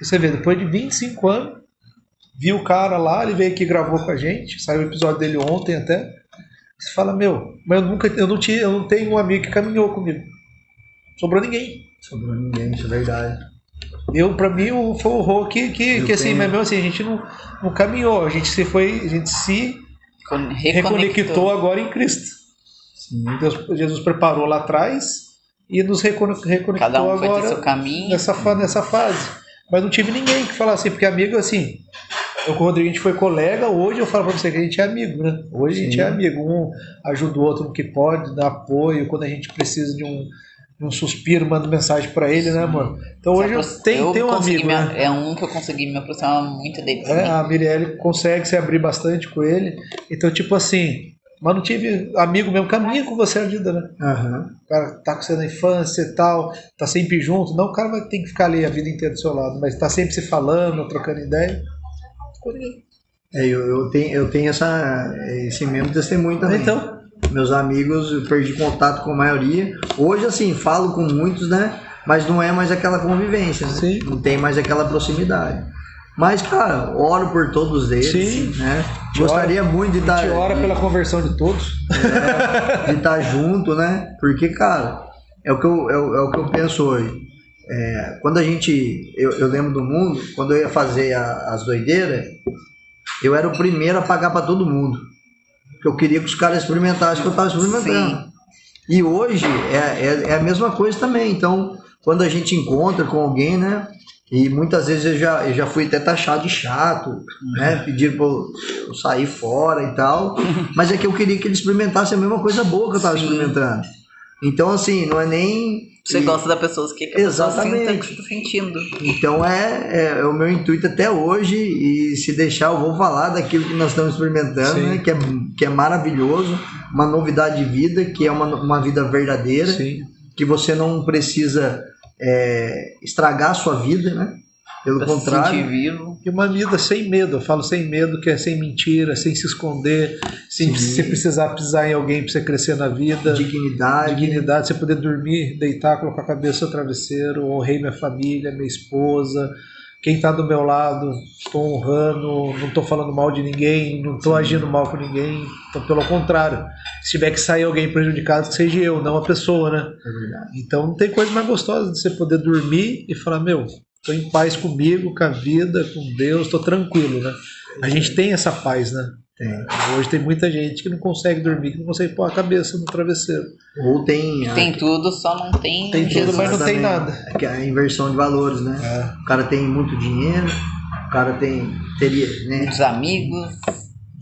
E você vê, depois de 25 anos, viu o cara lá, ele veio aqui e gravou com a gente. Saiu o episódio dele ontem até. Você fala, mas eu não tenho um amigo que caminhou comigo. Sobrou ninguém, isso é verdade. Pra mim, foi o Rô que assim, mas mesmo assim, a gente não caminhou. A gente se reconectou agora em Cristo. Sim. Jesus preparou lá atrás e nos reconectou Cada um agora foi seu caminho. nessa fase. Mas não tive ninguém que falasse assim, porque amigo assim, eu com o Rodrigo a gente foi colega, hoje eu falo pra você que a gente é amigo, né? Hoje a gente é amigo, um ajuda o outro no que pode, dá apoio, quando a gente precisa de um suspiro, manda mensagem pra ele, né, mano? Então hoje eu tenho um amigo, né? É um que eu consegui me aproximar muito dele. A Mirelle consegue se abrir bastante com ele. Então, tipo assim, Mas não tive amigo mesmo, caminha com você a vida, né? O cara tá com você na infância e tal, tá sempre junto. Não, o cara vai ter que ficar ali a vida inteira do seu lado, mas tá sempre se falando, trocando ideia. Eu tenho esse mesmo testemunho também. Então, meus amigos, eu perdi contato com a maioria. Hoje, assim, falo com muitos, né? Mas não é mais aquela convivência, né? Sim. Não tem mais aquela proximidade. Mas, cara, oro por todos eles. Sim. Né? Gostaria muito de estar... A gente ora pela conversão de todos. De estar junto, né? Porque, cara, é o que eu penso hoje. Quando a gente... Eu lembro do mundo, quando eu ia fazer as doideiras, eu era o primeiro a pagar para todo mundo. Porque eu queria que os caras experimentassem o que eu estava experimentando. Sim. E hoje é a mesma coisa também. Então, quando a gente encontra com alguém, né? E muitas vezes eu já fui até taxado de chato, né? Pediram pra eu sair fora e tal. Mas é que eu queria que ele experimentasse a mesma coisa boa que eu estava experimentando. Então, assim, não é nem... Você gosta da pessoa que a pessoa sinta que você está sentindo. Então, é o meu intuito até hoje. E se deixar, eu vou falar daquilo que nós estamos experimentando, né? Que é maravilhoso. Uma novidade de vida, que é uma vida verdadeira. Sim. Que você não precisa... estragar a sua vida, né? Pelo contrário. Se sentir vivo. E uma vida sem medo, eu falo sem medo, que é sem mentira, sem se esconder, sem você precisar pisar em alguém para você crescer na vida. Dignidade, você poder dormir, deitar, colocar a cabeça no travesseiro, honrei minha família, minha esposa, quem está do meu lado, estou honrando, não estou falando mal de ninguém, não estou agindo mal com ninguém. Então, pelo contrário, se tiver que sair alguém prejudicado, que seja eu, não a pessoa, né? É verdade. Então não tem coisa mais gostosa de você poder dormir e falar, estou em paz comigo, com a vida, com Deus, estou tranquilo, né? A gente tem essa paz, né? Hoje tem muita gente que não consegue dormir, que não consegue pôr a cabeça no travesseiro. Ou tem tudo, só não tem... Tem tudo, mas não tem nada. É que é a inversão de valores, né? O cara tem muito dinheiro, o cara teria, né? Muitos amigos.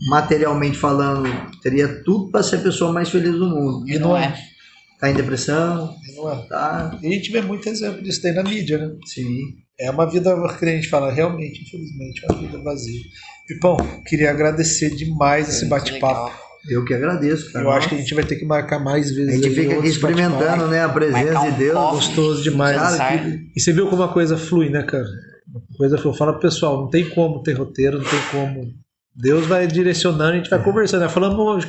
Materialmente falando, teria tudo para ser a pessoa mais feliz do mundo. E não é. Tá em depressão. E não é. Tá. E a gente vê muito exemplo disso daí na mídia, né? Sim. É uma vida, que a gente fala, realmente, infelizmente, é uma vida vazia. Pipão, queria agradecer demais esse bate-papo. Eu que agradeço, cara. Eu acho que a gente vai ter que marcar mais vezes. A gente fica aqui experimentando, né, a presença de Deus. Gostoso demais. Cara, e você viu como a coisa flui, né, cara? A coisa flui. Fala pro pessoal, não tem como ter roteiro, não tem como. Deus vai direcionando, a gente vai conversando. Né? Falamos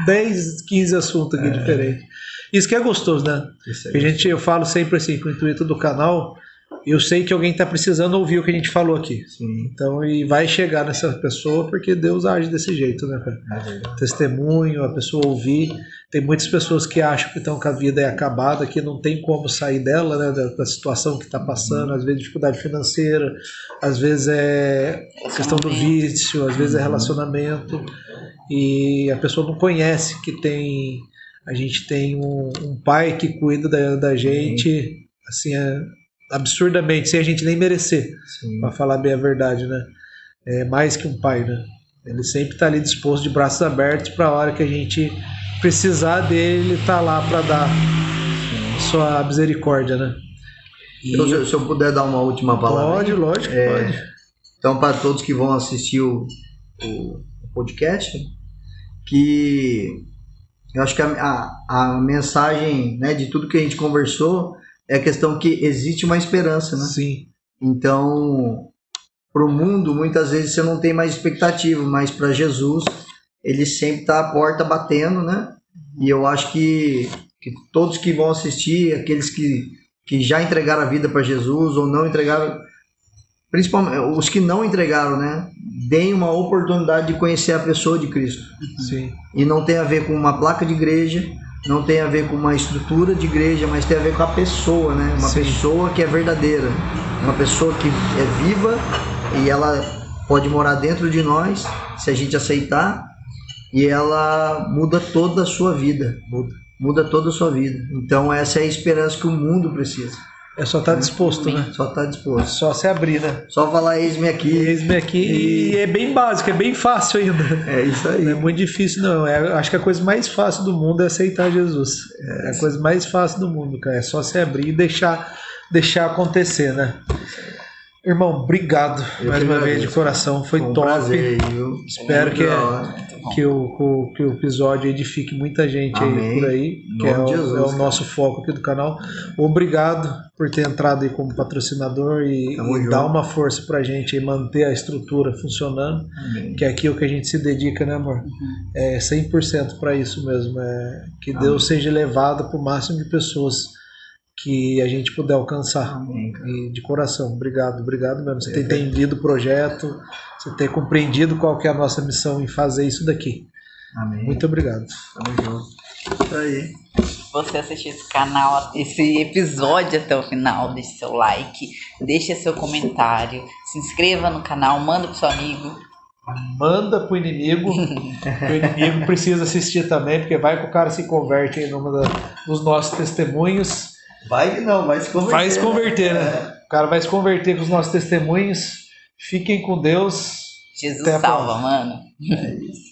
10, 15 assuntos aqui diferentes. Isso que é gostoso, né? Eu falo sempre assim, com o intuito do canal, eu sei que alguém está precisando ouvir o que a gente falou aqui. Sim. Então, e vai chegar nessa pessoa, porque Deus age desse jeito, né, cara? Testemunho, a pessoa ouvir. Tem muitas pessoas que acham que estão com a vida acabada, que não tem como sair dela, né, da situação que está passando, às vezes dificuldade financeira, às vezes é questão do vício, às vezes é relacionamento, e a pessoa não conhece que a gente tem um pai que cuida da gente, assim, absurdamente, sem a gente nem merecer, para falar bem a verdade, né? É mais que um pai, né? Ele sempre está ali disposto, de braços abertos, para a hora que a gente precisar dele, ele está lá para dar sua misericórdia, né? Então, se eu puder dar uma última palavra. Pode, lógico, pode. Então, para todos que vão assistir o podcast, que eu acho que a mensagem, né, de tudo que a gente conversou é a questão que existe uma esperança, né? Sim. Então, para o mundo, muitas vezes você não tem mais expectativa, mas para Jesus, ele sempre está à porta batendo, né? E eu acho que todos que vão assistir, aqueles que já entregaram a vida para Jesus ou não entregaram, principalmente os que não entregaram, né? Deem uma oportunidade de conhecer a pessoa de Cristo. Sim. E não tem a ver com uma placa de igreja, não tem a ver com uma estrutura de igreja, mas tem a ver com a pessoa, né? Uma pessoa que é verdadeira, uma pessoa que é viva e ela pode morar dentro de nós, se a gente aceitar, e ela muda toda a sua vida, muda toda a sua vida. Então essa é a esperança que o mundo precisa. É só estar disposto, né? Só estar disposto. Só se abrir, né? Só falar, eis-me aqui. Eis-me aqui. E é bem básico, é bem fácil ainda. É isso aí. Não é muito difícil, não. Acho que a coisa mais fácil do mundo é aceitar Jesus. É a coisa mais fácil do mundo, cara. É só se abrir e deixar acontecer, né? Irmão, obrigado mais uma vez de coração, foi top. Prazer, viu? Espero que o episódio edifique muita gente aí por aí, que é o nosso foco aqui do canal. Obrigado por ter entrado aí como patrocinador e dar uma força pra gente aí manter a estrutura funcionando, que é aquilo que a gente se dedica, né, amor? É 100% para isso mesmo, que Deus seja levado pro máximo de pessoas que a gente puder alcançar. E de coração, obrigado mesmo. Você ter entendido o projeto, você ter compreendido qual que é a nossa missão em fazer isso daqui. Amém. Muito obrigado. Tamo junto. Isso aí. Se você assistir esse canal, esse episódio até o final, deixe seu like, deixe seu comentário, se inscreva no canal, manda pro seu amigo. Manda pro inimigo, o inimigo precisa assistir também, porque vai que o cara se converte em numa dos nossos testemunhos. Vai que não, vai se converter. Vai se converter, né? O cara vai se converter com os nossos testemunhos. Fiquem com Deus. Jesus salva, mano. É isso.